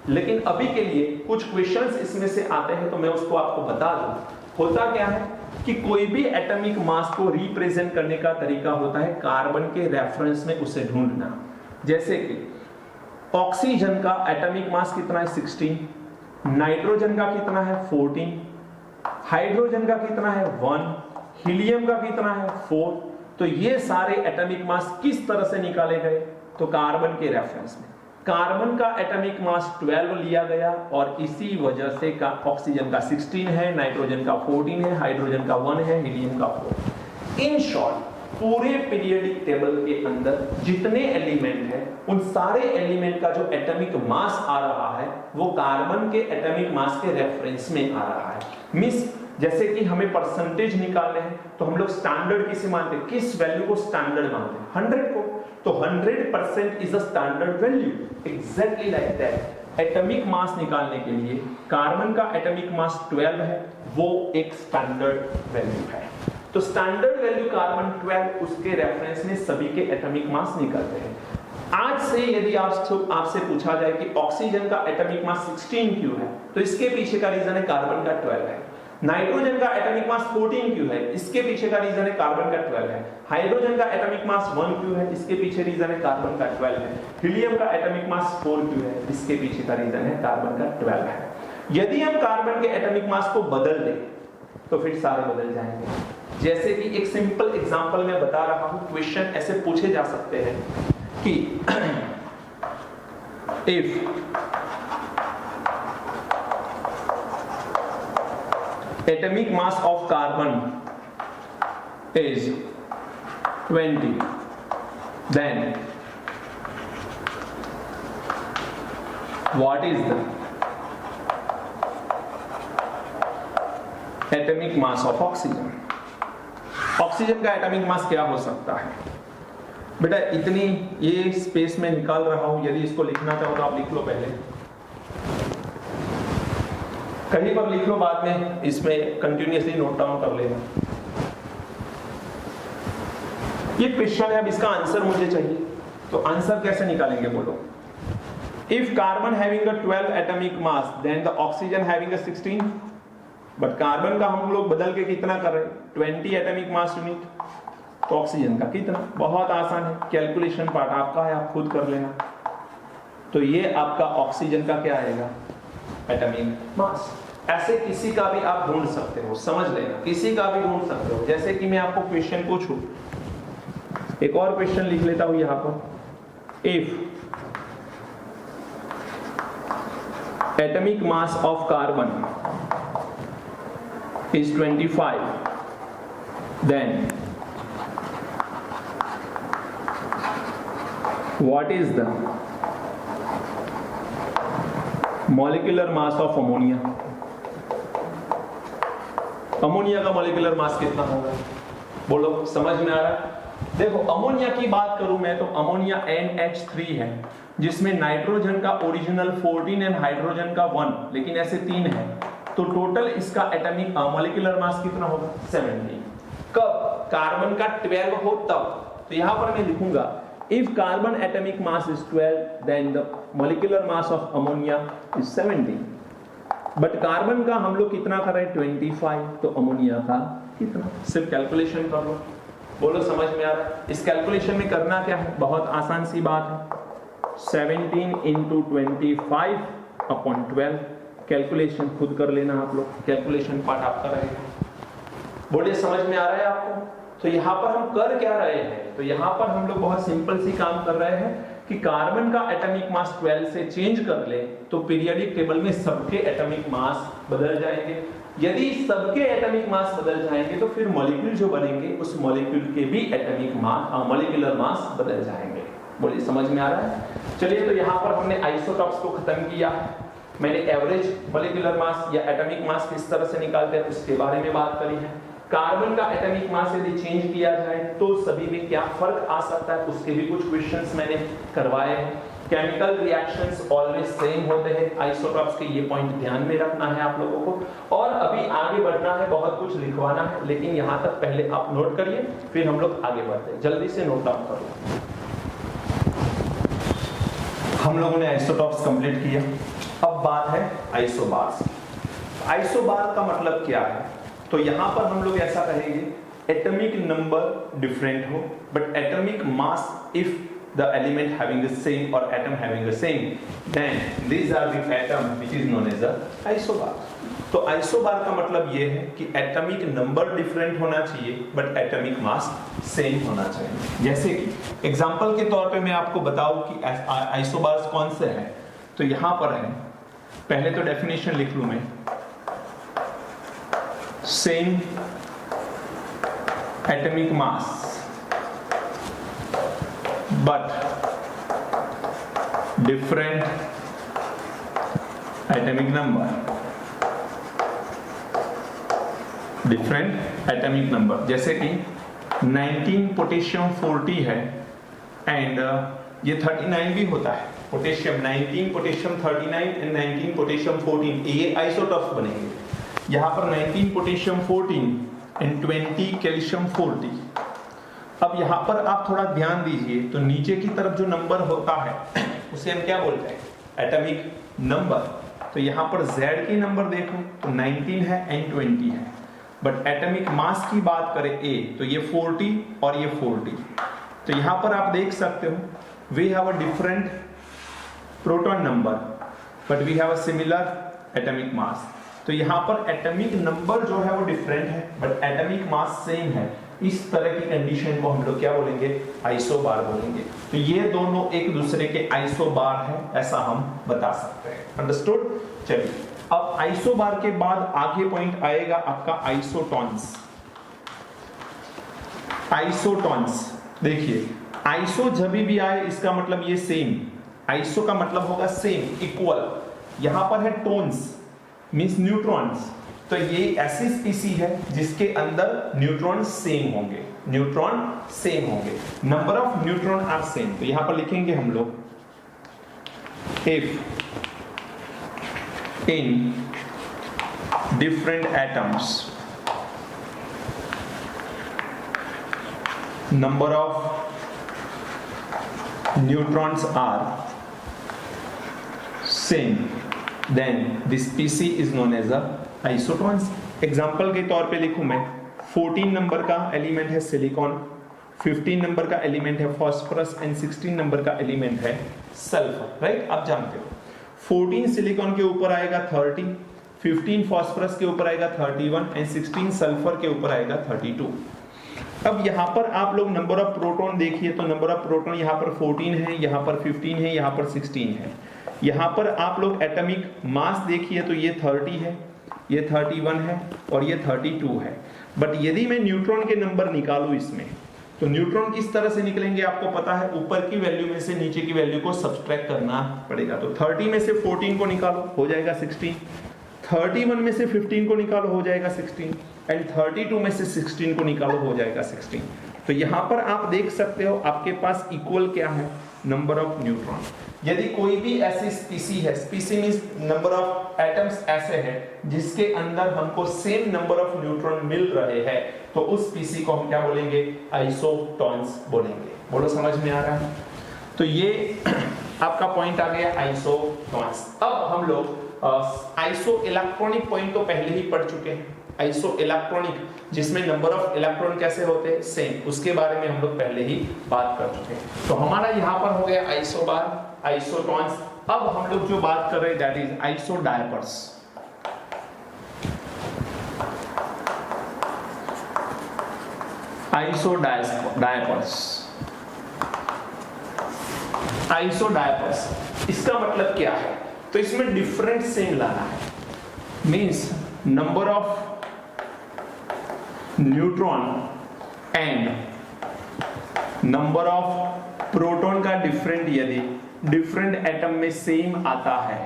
लेकिन अभी के लिए कुछ क्वेश्चंस इसमें से आते हैं तो मैं उसको आपको बता दूं। होता क्या है कि कोई भी एटॉमिक मास को रिप्रेजेंट करने का तरीका होता है कार्बन के रेफरेंस में उसे ढूंढना। जैसे कि ऑक्सीजन का एटॉमिक मास कितना है, 16, नाइट्रोजन का कितना है, 14, हाइड्रोजन का कितना है, 1, हीलियम का कितना है, 4। तो ये सारे एटॉमिक मास किस तरह से निकाले गए, तो कार्बन के रेफरेंस में। कार्बन का एटॉमिक मास 12 लिया गया और इसी वजह से का ऑक्सीजन का 16 है, नाइट्रोजन का 14 है, हाइड्रोजन का 1 है, हीलियम का 4। इन शॉर्ट पूरे पीरियोडिक टेबल के अंदर जितने एलिमेंट हैं उन सारे एलिमेंट का जो एटॉमिक मास आ रहा है वो कार्बन के एटॉमिक मास के रेफरेंस में आ रहा है। मिस जैसे कि हमें परसेंटेज निकालने हैं तो हम लोग स्टैंडर्ड किसे मानते हैं, किस वैल्यू को स्टैंडर्ड मानते हैं, 100 को। तो 100% is a standard value, exactly like that. Atomic mass निकालने के लिए कार्बन का एटॉमिक मास 12 है, वो एक स्टैंडर्ड वैल्यू है। तो स्टैंडर्ड वैल्यू कार्बन 12, उसके रेफरेंस में सभी के एटॉमिक मास निकलते हैं। आज से यदि आपसे पूछा जाए कि ऑक्सीजन का एटॉमिक मास 16 क्यों है, तो इसके पीछे का रीजन है कार्बन का 12 है। नाइट्रोजन का एटॉमिक मास 14 क्यों है, इसके पीछे का रीजन है कार्बन का 12 है। हाइड्रोजन का एटॉमिक मास 1 क्यों है, इसके पीछे रीजन है कार्बन का 12 है। हीलियम का एटॉमिक मास 4 क्यों है, इसके पीछे का रीजन है कार्बन का 12 है। यदि हम कार्बन के एटॉमिक मास को बदल दें तो फिर सारे bदल जाएंगे। जैसे कि एक सिंपल एग्जांपल मैं बता रहा हूं, क्वेश्चन ऐसे पूछे जा सकते हैं कि if atomic mass of carbon is 20, then what is the atomic mass of oxygen? Oxygen का एटॉमिक मास क्या हो सकता है? बेटा इतनी ये स्पेस में निकाल रहा हूं, यदि इसको लिखना चाहो तो आप लिख लो, पहले कहीं पर लिख लो, बाद में इसमें कंटिन्यूअसली नोट डाउन कर लेना। ये क्वेश्चन है, अब इसका आंसर मुझे चाहिए, तो आंसर कैसे निकालेंगे बोलो। If carbon having a 12 atomic mass then the oxygen having a 16, but carbon का हम लोग बदल के कितना कर रहे हैं, 20 एटॉमिक मास यूनिट, तो ऑक्सीजन का कितना। बहुत आसान है, कैलकुलेशन पार्ट आपका है, आप खुद कर लेना। तो ये आपका ऑक्सीजन का क्या आएगा, एटॉमिक मास। ऐसे किसी का भी आप ढूंढ सकते हो, समझ लेना, किसी का भी ढूंढ सकते हो। जैसे कि मैं आपको क्वेश्चन पूछूं, एक और क्वेश्चन लिख लेता हूं यहां पर। If atomic mass of carbon is 25, then what is the molecular mass of ammonia, ammonia का मॉलिक्यूलर मास कितना होगा? बोलो, समझ में आ रहा है? देखो अमोनिया की बात करूं मैं तो अमोनिया NH3 है, जिसमें नाइट्रोजन का ओरिजिनल 14 एंड हाइड्रोजन का 1, लेकिन ऐसे 3 है, तो टोटल इसका एटॉमिक मॉलिक्यूलर मास कितना होगा? 17। कब? कार्बन का 12 हो तब। तो यहां पर मैं लिखूंगा if carbon atomic mass is 12 then the molecular mass of ammonia is 17। But carbon का हम लोग कितना कर रहे हैं? 25, तो अमोनिया का कितना? सिर्फ कैलकुलेशन कर लो। बोलो, समझ में आ रहा है? इस कैलकुलेशन में करना क्या है? बहुत आसान सी बात है, 17 into 25 upon 12। कैलकुलेशन खुद कर लेना आप लोग, कैलकुलेशन पार्ट आपका रहेगा। बोलिए, समझ में आ रहा है आपको? तो यहाँ पर हम कर क्या रहे हैं? तो यहाँ पर हम लोग बहुत सिंपल सी काम कर रहे हैं कि कार्बन का एटॉमिक मास 12 से चेंज कर ले तो पीरियोडिक टेबल में सबके एटॉमिक मास बदल जाएंगे। यदि सबके एटॉमिक मास बदल जाएंगे तो फिर मॉलिक्यूल जो बनेंगे उस मॉलिक्यूल के भी एटॉमिक मास मॉलिक्यूलर मास बदल जाएंगे। बोलिए, समझ में आ रहा है? चलिए, तो यहाँ पर हमने आइसोटॉप्स को खत्म किया। मैंने एवरेज मॉलिक्यूलर मास या एटॉमिक मास किस तरह से निकालते हैं उसके बारे में बात करी है। कार्बन का एटॉमिक मास यदि चेंज किया जाए तो सभी में क्या फर्क आ सकता है उसके भी कुछ क्वेश्चंस मैंने करवाए हैं। केमिकल रिएक्शंस ऑलवेज सेम होते हैं आइसोटॉप्स के, ये पॉइंट ध्यान में रखना है आप लोगों को। और अभी आगे बढ़ना है, बहुत कुछ लिखवाना है, लेकिन यहाँ तक पहले आप नोट करिए, फिर हम लोग आगे बढ़ते हैं। जल्दी से नोट डाउन करो। हम लोगों ने आइसोटॉप्स कंप्लीट किया, अब बात है आइसोबार्स। आइसोबार का मतलब क्या है? तो यहां पर हम लोग ऐसा कहेंगे, एटॉमिक नंबर डिफरेंट हो but atomic mass if the element having the same or atom having the same, then these are the atom which is known as a isobar। तो आइसोबार का मतलब ये है कि एटॉमिक नंबर डिफरेंट होना चाहिए बट एटॉमिक मास सेम होना चाहिए। जैसे कि एग्जांपल के तौर पे मैं आपको बताऊं कि आइसोबार्स कौन से हैं, तो यहां पर है, पहले तो डेफिनेशन लिख लूं मैं, same atomic mass but different atomic number, different atomic number। जैसे कि 19 पोटेशियम 40 है एंड ये 39 भी होता है। पोटेशियम 19 पोटेशियम 39 एंड 19 पोटेशियम 14, ये आइसोटॉप्स बनेंगे। यहाँ पर 19 पोटेशियम 14 एंड 20 कैल्शियम 40। अब यहाँ पर आप थोड़ा ध्यान दीजिए, तो नीचे की तरफ जो नंबर होता है उसे हम क्या बोलते हैं? Atomic number. तो यहाँ पर Z की नंबर देखो तो 19 है एंड 20 है, बट एटॉमिक मास की बात करें A तो ये 40 और ये 40। तो यहाँ पर आप देख सकते हो we have a different proton number but we have a similar atomic mass. तो यहाँ पर एटॉमिक नंबर जो है वो डिफरेंट है बट एटॉमिक मास सेम है। इस तरह की कंडीशन को हम लोग क्या बोलेंगे? आइसोबार बोलेंगे। तो ये दोनों एक दूसरे के आइसोबार है, ऐसा हम बता सकते हैं। अंडरस्टूड? चलिए, अब आइसोबार के बाद आगे पॉइंट आएगा आपका आइसोटॉन्स। आइसोटॉन्स देखिए, आइसो जब भी आए इसका मतलब ये सेम, आइसो का मतलब होगा सेम, इक्वल। यहां पर है टोन्स मींस न्यूट्रॉन्स, तो ये ऐसी स्पीसी है जिसके अंदर न्यूट्रॉन सेम होंगे, न्यूट्रॉन सेम होंगे, number of neutron are same. तो यहां पर लिखेंगे हम लोग if in different atoms number of neutrons are same then this species is known as a isotones. Example के तौर पे लिखूं मैं, 14 नंबर का एलिमेंट है सिलिकॉन, 15 नंबर का एलिमेंट है फास्फोरस एंड 16 नंबर का एलिमेंट है सल्फर। राइट? आप जानते हो 14 सिलिकॉन के ऊपर आएगा 30, 15 फास्फोरस के ऊपर आएगा 31 एंड 16 सल्फर के ऊपर आएगा 32। अब यहाँ पर आप लोग नंबर ऑफ प्रोटॉन देखिए, तो नंबर ऑफ प्रोटॉन यहाँ पर 14 है, यहाँ पर 15 है, यहाँ पर 16 है। यहाँ पर आप लोग एटॉमिक मास देखिए तो ये 30 है, ये 31 है और ये 32 है। बट यदि मैं न्यूट्रॉन के नंबर निकालूं इसमें, तो न्यूट्रॉन किस तरह से निकलेंगे आपको पता है, ऊपर की वैल्यू में से नीचे की वैल्यू को सब्सट्रैक्ट करना पड़ेगा। तो 30 में से 14 को निकालो हो जाएगा 16, 31 में से 15 को निकालो हो जाएगा 16, एंड 32 में से 16 को निकालो हो जाएगा 16। तो यहां पर आप देख सकते हो आपके पास इक्वल क्या है, नंबर ऑफ न्यूट्रॉन। यदि कोई भी ऐसी स्पीसी है, स्पीसी मींस नंबर ऑफ एटम्स ऐसे हैं जिसके अंदर हमको सेम नंबर ऑफ न्यूट्रॉन मिल रहे हैं, तो उस स्पीसी को हम क्या बोलेंगे, आइसोटॉन्स बोलेंगे। बोलो समझ में आ रहा है? तो ये आपका पॉइंट आ गया आइसोटॉन्स। अब हम लोग आइसो इलेक्ट्रॉनिक पॉइंट तो पहले ही पढ़ चुके हैं। आइसो इलेक्ट्रॉनिक जिसमें नंबर ऑफ इलेक्ट्रॉन कैसे होते हैं, सेम, उसके बारे में हम लोग पहले ही बात कर चुके हैं। तो हमारा यहाँ पर हो गया आइसो बार, आइसोटॉन्स। अब हम लोग जो बात कर रहे हैं that is iso diapers. Iso diapers, iso diapers इसका मतलब क्या है? तो इसमें डिफरेंट सेम लाना है, means number of neutron and number of proton का डिफरेंट यदि डिफरेंट एटम में सेम आता है,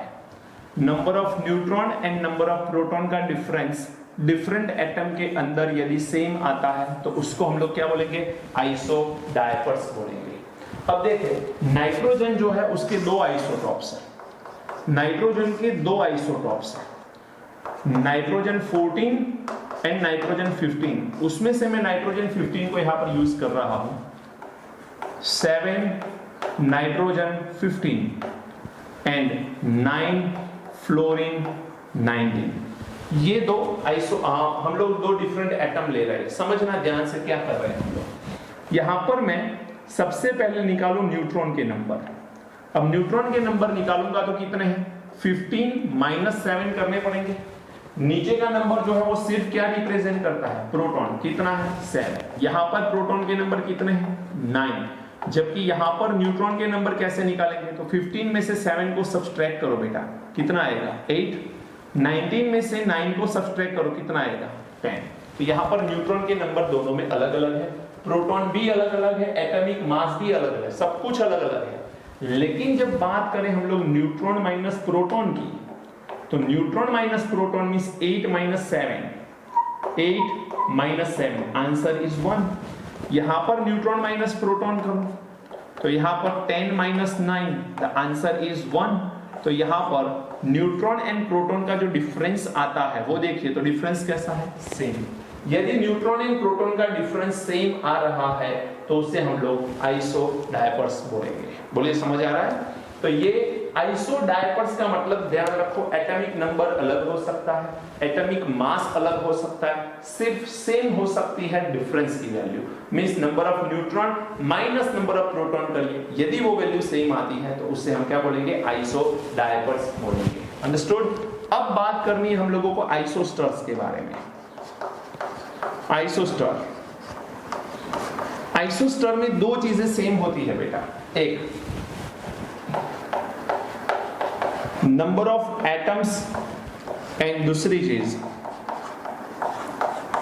number of neutron and number of proton का डिफरेंस डिफरेंट एटम के अंदर यदि सेम आता है, तो उसको हम लोग क्या बोलेंगे, आइसो डायपर्स बोलेंगे। अब देखें नाइट्रोजन जो है उसके दो आइसोटॉप्स हैं, नाइट्रोजन के दो आइसोटॉप्स हैं, नाइट्रोजन 14 एंड नाइट्रोजन 15। उसमें से मैं नाइट्रोजन 15 को यहां पर यूज कर रहा हूं, 7 नाइट्रोजन 15 एंड 9 फ्लोरीन 19। ये दो आइसो हम लोग दो डिफरेंट एटम ले रहे हैं। समझना ध्यान से क्या कर रहे हैं हम लोग। यहां पर मैं सबसे पहले निकालू न्यूट्रॉन के नंबर। अब न्यूट्रॉन के नंबर निकालूंगा तो कितने हैं, 15 माइनस 7 करने पड़ेंगे। नीचे का नंबर जो है वो सिर्फ क्या रिप्रेजेंट करता है, प्रोटॉन। कितना है, 7। यहां पर प्रोटॉन के नंबर कितने हैं, 9। जबकि यहां पर न्यूट्रॉन के नंबर कैसे निकालेंगे, तो 15 में से 7 को सब्सट्रैक्ट करो बेटा, कितना आएगा, 8। 19 में से 9 को सब्सट्रैक्ट करो, कितना आएगा, 10। तो यहां पर न्यूट्रॉन के नंबर दोनों में अलग अलग है, प्रोटॉन भी अलग अलग है, एटॉमिक मास भी अलग है, सब कुछ अलग अलग है। लेकिन जब बात करें हम लोग न्यूट्रॉन माइनस प्रोटॉन की, तो neutron minus proton means 8 minus 7, 8 minus 7, answer is 1। यहां पर न्यूट्रॉन माइनस प्रोटॉन करो तो यहां पर 10 माइनस 9, द आंसर इज 1। तो यहां पर न्यूट्रॉन एंड प्रोटॉन का जो डिफरेंस आता है वो देखिए, तो डिफरेंस कैसा है, सेम। यदि न्यूट्रॉन एंड प्रोटॉन का डिफरेंस सेम आ रहा है तो उसे हम लोग आइसो डायपर्स बोलेंगे। बोलिए समझ आ रहा है? तो ये आइसो डायपर्स का मतलब ध्यान रखो, एटॉमिक नंबर अलग हो सकता है, एटॉमिक मास अलग हो सकता है, सिर्फ सेम हो सकती है डिफरेंस की value. Means number of neutron minus number of proton करिए, यदि वो वैल्यू सेम आती है तो उससे हम क्या बोलेंगे, आइसो डायपर्स बोलेंगे। अंडरस्टूड? अब बात करनी है हम लोगों को आइसोस्टर्स के बारे में। आइसोस्टर, आइसोस्टर में दो चीजें सेम होती है बेटा, एक नंबर ऑफ एटम्स एंड दूसरी चीज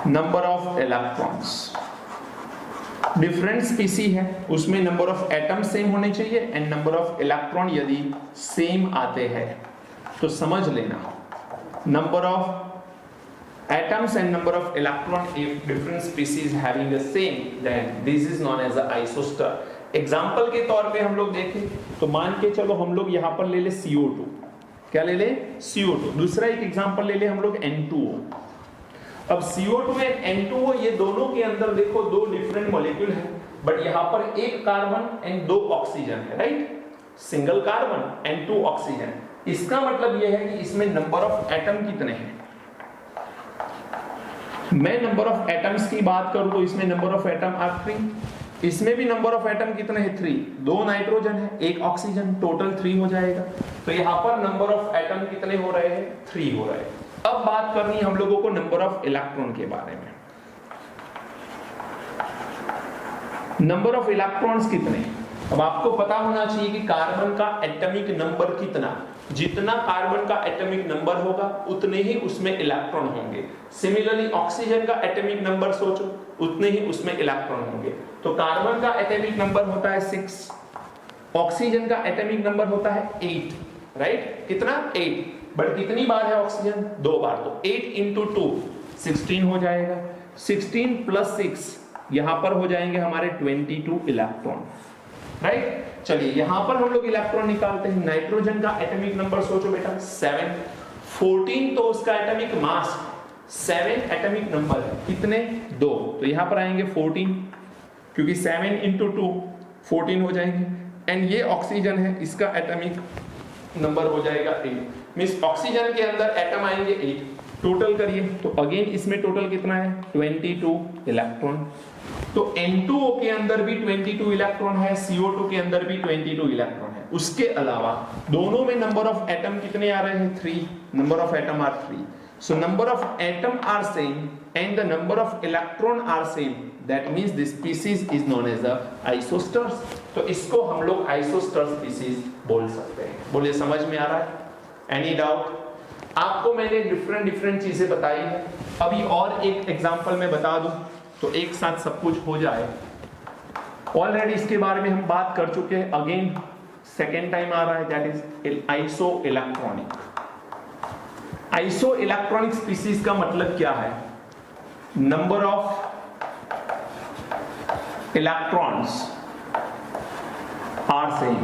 नंबर ऑफ इलेक्ट्रॉन्स। डिफरेंट स्पीसी है, उसमें नंबर ऑफ एटम्स सेम होने चाहिए एंड नंबर ऑफ इलेक्ट्रॉन यदि सेम आते हैं तो समझ लेना, number of atoms and number of electron if different species having the same, then this is known as a isostar। Example के तौर पे हम लोग देखें तो मान के चलो हम लोग यहां पर ले ले CO2, क्या ले ले, CO2। दूसरा एक एग्जाम्पल ले ले हम लोग N2O। अब CO2 एंड N2O ये दोनों के अंदर देखो दो डिफरेंट मॉलिक्यूल है, बट यहां पर एक कार्बन एंड दो ऑक्सीजन है, right, single carbon and 2 oxygen. इसका मतलब यह है कि इसमें नंबर ऑफ एटम कितने हैं। मैं नंबर ऑफ एटम्स की बात करूं तो इसमें नंबर ऑफ एटम आर 3, इसमें भी नंबर ऑफ एटम कितने हैं, 3। 2 नाइट्रोजन है, 1 ऑक्सीजन, टोटल 3 हो जाएगा। तो यहां पर नंबर ऑफ एटम कितने हो रहे हैं, 3 हो रहे हैं। अब बात करनी है हम लोगों को नंबर ऑफ इलेक्ट्रॉन के बारे में। नंबर ऑफ इलेक्ट्रॉन्स कितने, अब आपको पता होना चाहिए कि कार्बन का एटॉमिक नंबर कितना, जितना कार्बन का एटॉमिक नंबर होगा उतने ही उसमें इलेक्ट्रॉन होंगे। सिमिलरली ऑक्सीजन का एटॉमिक नंबर सोचो, उतने ही उसमें इलेक्ट्रॉन होंगे। तो कार्बन का एटॉमिक नंबर होता है 6, ऑक्सीजन का एटॉमिक नंबर होता है 8, राइट? कितना? 8। बट कितनी बार है ऑक्सीजन? 2 बार। तो 8 इंटू 2 16 हो जाएगा। 16 प्लस 6 यहां पर हो जाएंगे हमारे 22 इलेक्ट्रॉन, राइट? चलिए यहां पर हम लोग इलेक्ट्रॉन निकालते हैं। नाइट्रोजन का एटॉमिक नंबर सोचो बेटा 7, 14 तो उसका एटॉमिक मास, 7 एटॉमिक नंबर है, कितने? 2। तो यहां पर आएंगे 14, क्योंकि 7 इंटू 2 14 हो जाएंगे। एंड ये ऑक्सीजन है, इसका एटॉमिक नंबर हो जाएगा 8। मींस ऑक्सीजन के अंदर एटम आएंगे 8। टोटल करिए तो अगेन इसमें टोटल कितना है? 22 इलेक्ट्रॉन। तो N2O के अंदर भी 22 इलेक्ट्रॉन है, CO2 के अंदर भी 22 इलेक्ट्रॉन है। उसके अलावा दोनों में नंबर ऑफ एटम कितने आ रहे हैं? 3। Number of atom are 3। So number of atom are same and the number of electron are same. That means this species is known as the isosters. तो इसको हम लोग isostar species बोल सकते हैं। बोलिए समझ में आ रहा है? Any doubt? आपको मैंने डिफरेंट चीजें बताई है। अभी और एक एग्जांपल मैं बता दूं तो एक साथ सब कुछ हो जाए। ऑलरेडी इसके बारे में हम बात कर चुके हैं। अगेन सेकेंड टाइम आ रहा है, that is isoelectronic. Isoelectronic species का मतलब क्या है? Number of electrons are same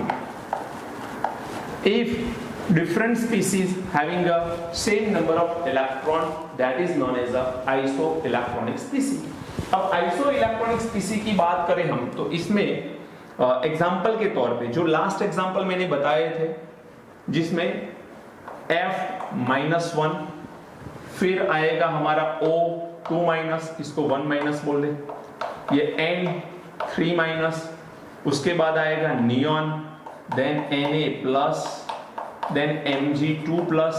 if different species having a same number of electron, that is known as a isoelectronic species. अब isoelectronic species की बात करें हम तो इसमें एग्जाम्पल के तौर पे जो लास्ट एग्जाम्पल मैंने बताए थे जिसमें F-1, फिर आएगा हमारा O2-, इसको 1- बोल दे, ये N3-, उसके बाद आएगा neon, then Na+, then Mg2+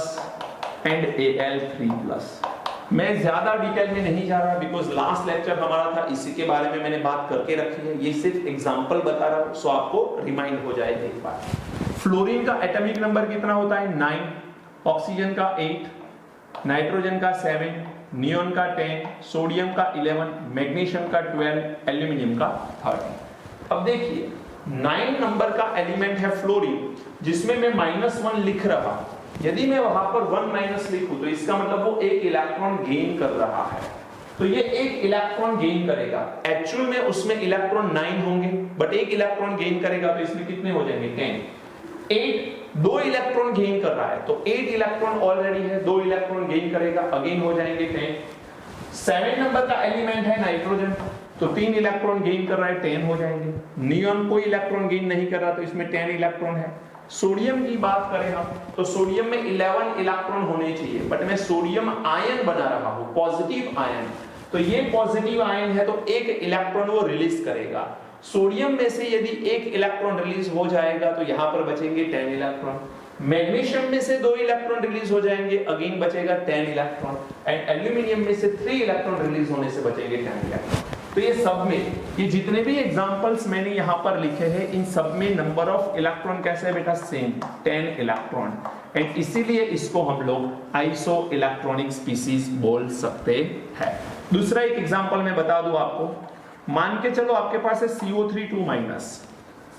and Al3+। मैं ज्यादा डिटेल में नहीं जा रहा बिकॉज लास्ट लेक्चर हमारा था, इसी के बारे में मैंने बात करके रखी है। ये सिर्फ एग्जांपल बता रहा हूं सो आपको रिमाइंड हो जाएगा एक बार। फ्लोरीन का एटॉमिक नंबर कितना होता है? 9, ऑक्सीजन का 8, नाइट्रोजन का 7, नियॉन का 10, सोडियम का 11, मैग्नीशियम का 12, एल्यूमिनियम का 13। अब देखिए 9 नंबर का एलिमेंट है फ्लोरीन, जिसमें मैं -1 लिख रहा। यदि मैं वहां पर 1- लिखूं तो इसका मतलब वो एक इलेक्ट्रॉन गेन कर रहा है। तो ये एक इलेक्ट्रॉन गेन करेगा। एक्चुअल में उसमें इलेक्ट्रॉन 9 होंगे, बट एक इलेक्ट्रॉन गेन करेगा तो इसमें कितने हो जाएंगे? 10। 8 2 इलेक्ट्रॉन गेन कर रहा है तो 8 इलेक्ट्रॉन ऑलरेडी है, 2 इलेक्ट्रॉन गेन करेगा, अगेन हो जाएंगे 10। 7 नंबर का एलिमेंट है नाइट्रोजन, तो 3 इलेक्ट्रॉन गेन कर रहा है, 10 हो जाएंगे। नियॉन कोई इलेक्ट्रॉन गेन नहीं कर रहा तो इसमें 10 इलेक्ट्रॉन है। सोडियम की बात करें हम तो सोडियम में 11 इलेक्ट्रॉन होने चाहिए, बट मैं सोडियम आयन बना रहा हूं, पॉजिटिव आयन। तो ये पॉजिटिव आयन है तो एक इलेक्ट्रॉन वो रिलीज करेगा। सोडियम में से यदि एक इलेक्ट्रॉन रिलीज हो जाएगा तो यहां पर बचेंगे 10 इलेक्ट्रॉन। मैग्नीशियम में से 2 इलेक्ट्रॉन रिलीज हो जाएंगे, अगेन बचेगा 10 इलेक्ट्रॉन। एंड एल्यूमिनियम में से 3 इलेक्ट्रॉन रिलीज होने से बचेंगे 10 इलेक्ट्रॉन। तो ये सब में, ये जितने भी एग्जांपल्स मैंने यहां पर लिखे हैं, इन सब में नंबर ऑफ इलेक्ट्रॉन कैसे है बेटा? Same, 10 electron. एंड इसीलिए इसको हम लोग आइसो इलेक्ट्रॉनिक स्पीसीज बोल सकते हैं। दूसरा एक एग्जांपल मैं बता दूं आपको। मान के चलो आपके पास है CO3 2-।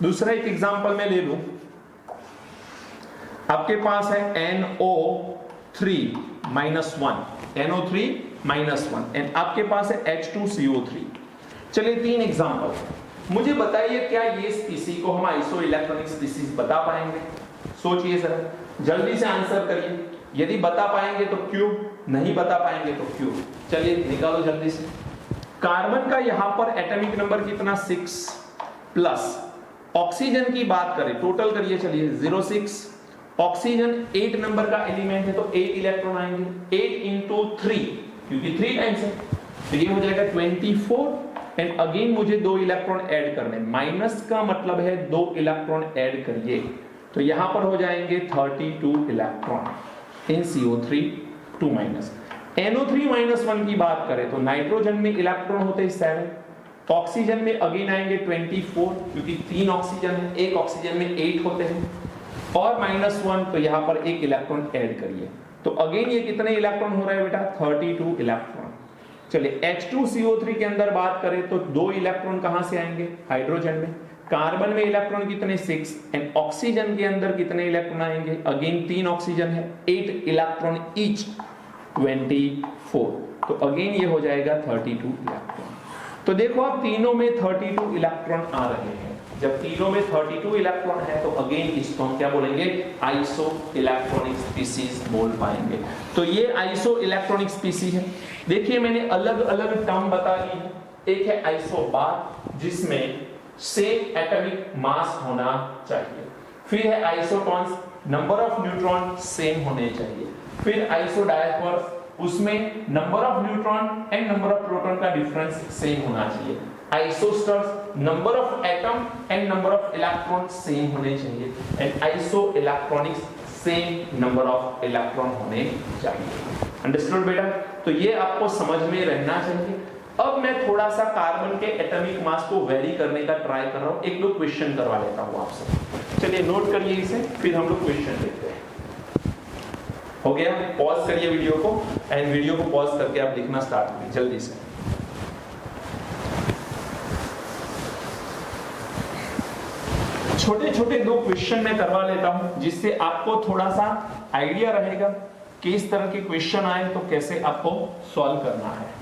दूसरा एक एग्जांपल मैं ले लूं, आपके पास है NO3-1, NO3-1 एंड आपके पास है H2CO3। चलिए 3 एग्जांपल। मुझे बताइए क्या ये स्पीसी को हम आइसो इलेक्ट्रॉनिक स्पीसीज बता पाएंगे? सोचिए सर, जल्दी से आंसर करिए। यदि बता पाएंगे तो क्यों, नहीं बता पाएंगे तो क्यों? चलिए निकालो जल्दी से। कार्बन का यहां पर एटॉमिक नंबर कितना? 6 प्लस ऑक्सीजन की बात करें, टोटल करिए चलिए 06। ऑक्सीजन 8 नंबर का एलिमेंट है तो 8 इलेक्ट्रॉन आएंगे। 8 इंटू 3, क्योंकि 3 टाइम्स है तो ये हो जाएगा 24। एंड अगेन मुझे 2 इलेक्ट्रॉन ऐड करने, माइनस का मतलब है 2 इलेक्ट्रॉन ऐड करिए, तो यहां पर हो जाएंगे 32 इलेक्ट्रॉन इन CO3 2-। NO3-1 की बात करें तो नाइट्रोजन में इलेक्ट्रॉन होते हैं 7, ऑक्सीजन में अगेन आएंगे 24, क्योंकि 3 ऑक्सीजन है, एक ऑक्सीजन में 8 होते हैं, और -1 तो यहां पर एक इलेक्ट्रॉन ऐड करिए, तो अगेन ये कितने इलेक्ट्रॉन हो रहे हैं बेटा? 32 इलेक्ट्रॉन। चलिए H2CO3 के अंदर बात करें तो 2 इलेक्ट्रॉन कहां से आएंगे? हाइड्रोजन में। कार्बन में इलेक्ट्रॉन कितने? 6। एंड ऑक्सीजन के अंदर कितने इलेक्ट्रॉन आएंगे? अगेन 3 ऑक्सीजन है, 8 इलेक्ट्रॉन ईच, 24। तो अगेन ये हो जाएगा 32 इलेक्ट्रॉन। तो देखो आप तीनों में 32 इलेक्ट्रॉन आ रहे हैं। जब तीनों में 32 इलेक्ट्रॉन है तो अगेन इसको हम क्या बोलेंगे? आइसो इलेक्ट्रॉनिक स्पीसीज बोल पाएंगे। तो ये आइसो इलेक्ट्रॉनिक स्पीसीज है। देखिए मैंने अलग अलग टर्म बता दी है। एक है आइसोबार जिसमें सेम एटॉमिक मास होना चाहिए। फिर है isotones, number of neutron same होने चाहिए। फिर आइसोडायस्पर्स, उसमें number of neutron and number of proton का डिफरेंस सेम होना चाहिए। Isosters, number of atom and number of electron same होने चाहिए। And iso electronics, same number of electron होने चाहिए। अंडरस्टूड बेटा? तो ये आपको समझ में रहना चाहिए। अब मैं थोड़ा सा कार्बन के एटॉमिक मास को वेरी करने का ट्राई कर रहा हूं। एक दो क्वेश्चन करवा लेता हूं आपसे। चलिए नोट करिए इसे, फिर हम लोग क्वेश्चन देखते हैं। हो गया? पॉज करिए वीडियो को एंड वीडियो को पॉज करके आप लिखना स्टार्ट करिए जल्दी से। छोटे छोटे 2 क्वेश्चन मैं करवा लेता हूं जिससे आपको थोड़ा सा आइडिया रहेगा कि इस तरह के क्वेश्चन आए तो कैसे आपको सॉल्व करना है।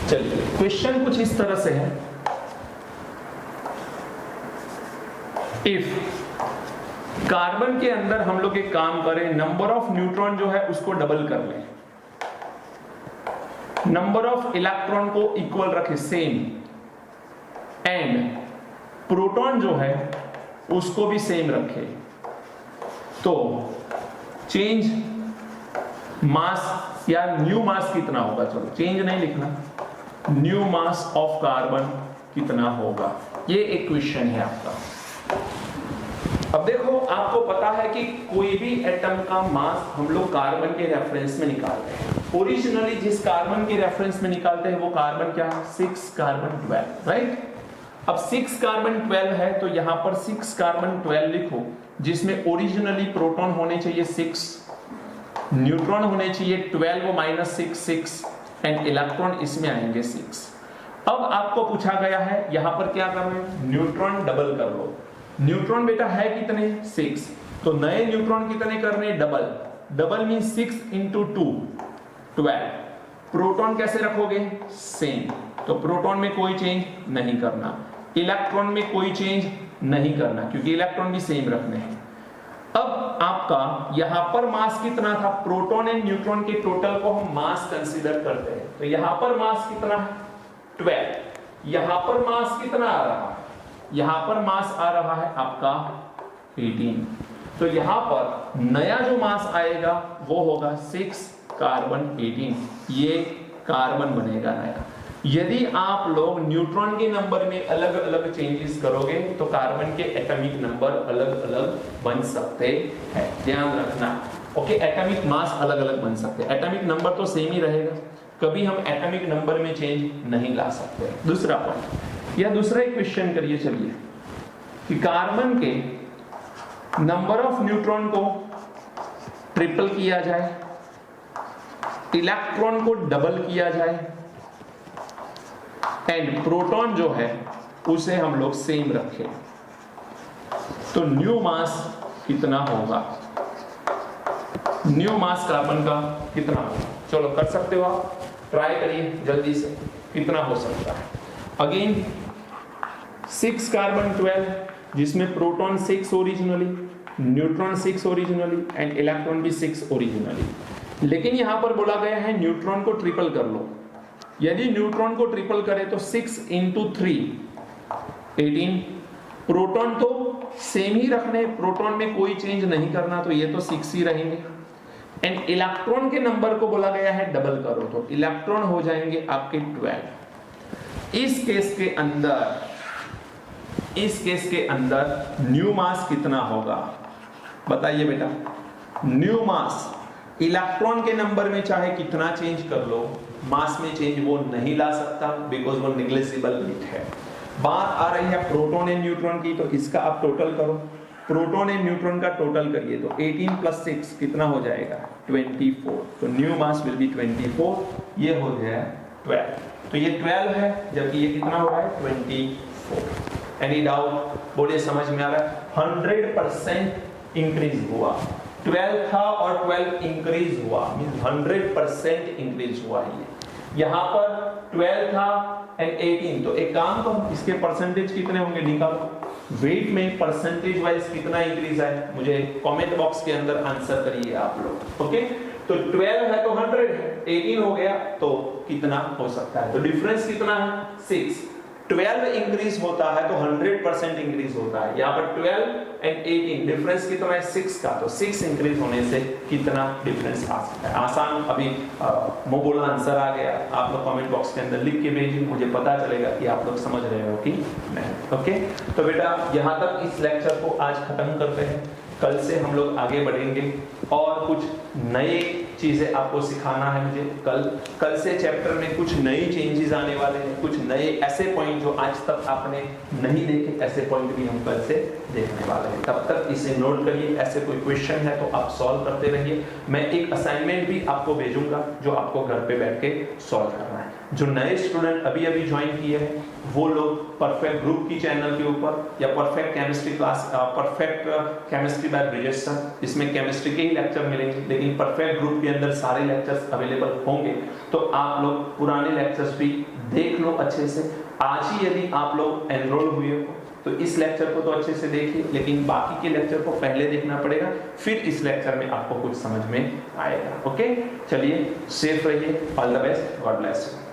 चलिए क्वेश्चन कुछ इस तरह से है। इफ कार्बन के अंदर हम लोग एक काम करें, नंबर ऑफ न्यूट्रॉन जो है उसको डबल कर लें, नंबर ऑफ इलेक्ट्रॉन को इक्वल रखें सेम, एंड प्रोटॉन जो है उसको भी सेम रखें, तो चेंज मास या न्यू मास कितना होगा? चलो चेंज नहीं लिखना, न्यू मास ऑफ कार्बन कितना होगा? ये एक क्वेश्चन है आपका। अब देखो आपको पता है कि कोई भी एटम का मास हम लोग कार्बन के रेफरेंस में निकालते हैं। ओरिजिनली जिस कार्बन के रेफरेंस में निकालते हैं वो कार्बन क्या है? 6 कार्बन 12, राइट? अब 6 कार्बन 12 है तो यहां पर 6 कार्बन 12 लिखो, जिसमें ओरिजिनली प्रोटॉन होने चाहिए 6, न्यूट्रॉन होने चाहिए 12 माइनस 6 एंड इलेक्ट्रॉन इसमें आएंगे 6। अब आपको पूछा गया है यहां पर क्या कर रहे हैं? न्यूट्रॉन डबल कर लो। न्यूट्रॉन बेटा है कितने? 6। तो नए न्यूट्रॉन कितने करने? Double. Double mean 6 into 2 12। Proton कैसे रखोगे? सेम। तो प्रोटॉन में कोई चेंज नहीं करना, इलेक्ट्रॉन में कोई चेंज नहीं करना क्योंकि इलेक्ट्रॉन भी सेम रखने हैं। अब आपका यहां पर मास कितना था? प्रोटॉन एंड न्यूट्रॉन के टोटल को हम मास कंसीडर करते हैं। तो यहां पर मास कितना है? 12। यहां पर मास कितना आ रहा है? यहां पर मास आ रहा है आपका 18। तो यहां पर नया जो मास आएगा वो होगा 6 कार्बन 18। ये कार्बन बनेगा नया। यदि आप लोग न्यूट्रॉन के नंबर में अलग अलग चेंजेस करोगे तो कार्बन के एटॉमिक नंबर अलग अलग बन सकते हैं, ध्यान रखना। ओके, एटॉमिक मास अलग अलग बन सकते हैं, एटॉमिक नंबर तो सेम ही रहेगा, कभी हम एटॉमिक नंबर में चेंज नहीं ला सकते। दूसरा पॉइंट या दूसरा एक क्वेश्चन करिए चलिए कि कार्बन के नंबर ऑफ न्यूट्रॉन को ट्रिपल किया जाए, इलेक्ट्रॉन को डबल किया जाए एंड प्रोटॉन जो है उसे हम लोग सेम रखें, तो न्यू मास कितना होगा? न्यू मास कार्बन का कितना होगा? चलो कर सकते हो आप, ट्राई करिए जल्दी से, कितना हो सकता है? अगेन 6 कार्बन 12 जिसमें proton 6 originally, neutron 6 originally and electron भी 6 ओरिजिनली। लेकिन यहां पर बोला गया है न्यूट्रॉन को ट्रिपल कर लो। यदि न्यूट्रॉन को ट्रिपल करें तो 6 इंटू 3 18। प्रोटॉन तो सेम ही रखने, प्रोटॉन में कोई चेंज नहीं करना, तो ये तो 6 ही रहेंगे। एंड इलेक्ट्रॉन के नंबर को बोला गया है डबल करो, तो इलेक्ट्रॉन हो जाएंगे आपके 12। इस केस के अंदर न्यू मास कितना होगा बताइए बेटा? न्यू मास इलेक्ट्रॉन के नंबर में चाहे कितना चेंज कर लो, मास में चेंज वो नहीं ला सकता बिकॉज वो नेग्लिजिबल बिट है। बात आ रही है प्रोटॉन एंड न्यूट्रॉन की, तो इसका आप टोटल करो, प्रोटॉन एंड न्यूट्रॉन का टोटल करिए तो 18 प्लस 6 कितना हो जाएगा 24। तो न्यू मास विल बी 24, ये हो गया 12। तो ये 12 है जबकि ये कितना हो रहा है 24। Any doubt? बोलिए समझ में आ रहा है? 100% इंक्रीज हुआ, 12 था और 12 इंक्रीज हुआ, मींस 100% इंक्रीज हुआ। ये यहाँ पर 12 था एंड 18, तो एक काम करो, इसके परसेंटेज कितने होंगे निकालो। वेट में परसेंटेज वाइज कितना इंक्रीज है, मुझे कमेंट बॉक्स के अंदर आंसर करिए आप लोग। ओके, तो 12 है तो 100 है, 18 हो गया तो कितना हो सकता है, तो डिफरेंस कितना है 6। 12 इंक्रीज होता है तो 100% इंक्रीज होता है। यहाँ पर 12 एंड 18 डिफरेंस कितना है 6 का, तो 6 इंक्रीज होने से कितना डिफरेंस आ सकता है। आसान, अभी मैं बोला आंसर आ गया, आप लोग कमेंट बॉक्स के अंदर लिख के भेजिए, मुझे पता चलेगा कि आप लोग समझ रहे हो कि नहीं। ओके, तो बेटा यहाँ तक इस लेक्चर को आज खत्म करते हैं। कल से हम लोग आगे बढ़ेंगे और कुछ नए चीजें आपको सिखाना है मुझे। कल से चैप्टर में कुछ नई चेंजेस आने वाले हैं, कुछ नए ऐसे पॉइंट जो आज तक आपने नहीं देखे, ऐसे पॉइंट भी हम कल से देखने वाले हैं। तब तक इसे नोट करिए, ऐसे कोई क्वेश्चन है तो आप सॉल्व करते रहिए। मैं एक असाइनमेंट भी आपको भेजूंगा जो आपको घर पे बैठ के सॉल्व करना है। जो नए स्टूडेंट अभी अभी ज्वाइन किए हैं वो लोग परफेक्ट ग्रुप की चैनल के ऊपर या perfect chemistry class, perfect chemistry bye Brijesh sir, इसमें केमिस्ट्री के ही लेक्चर मिलेंगे, लेकिन परफेक्ट ग्रुप के अंदर सारे लेक्चर्स अवेलेबल होंगे। तो आप लोग पुराने लेक्चर्स भी देख लो अच्छे से। आज ही यदि आप लोग एनरोल हुए हो तो इस लेक्चर को तो अच्छे से देखिए, लेकिन बाकी के लेक्चर को पहले देखना पड़ेगा, फिर इस लेक्चर में आपको कुछ समझ में आएगा। ओके, चलिए सेफ रहिए, all the best, God bless you.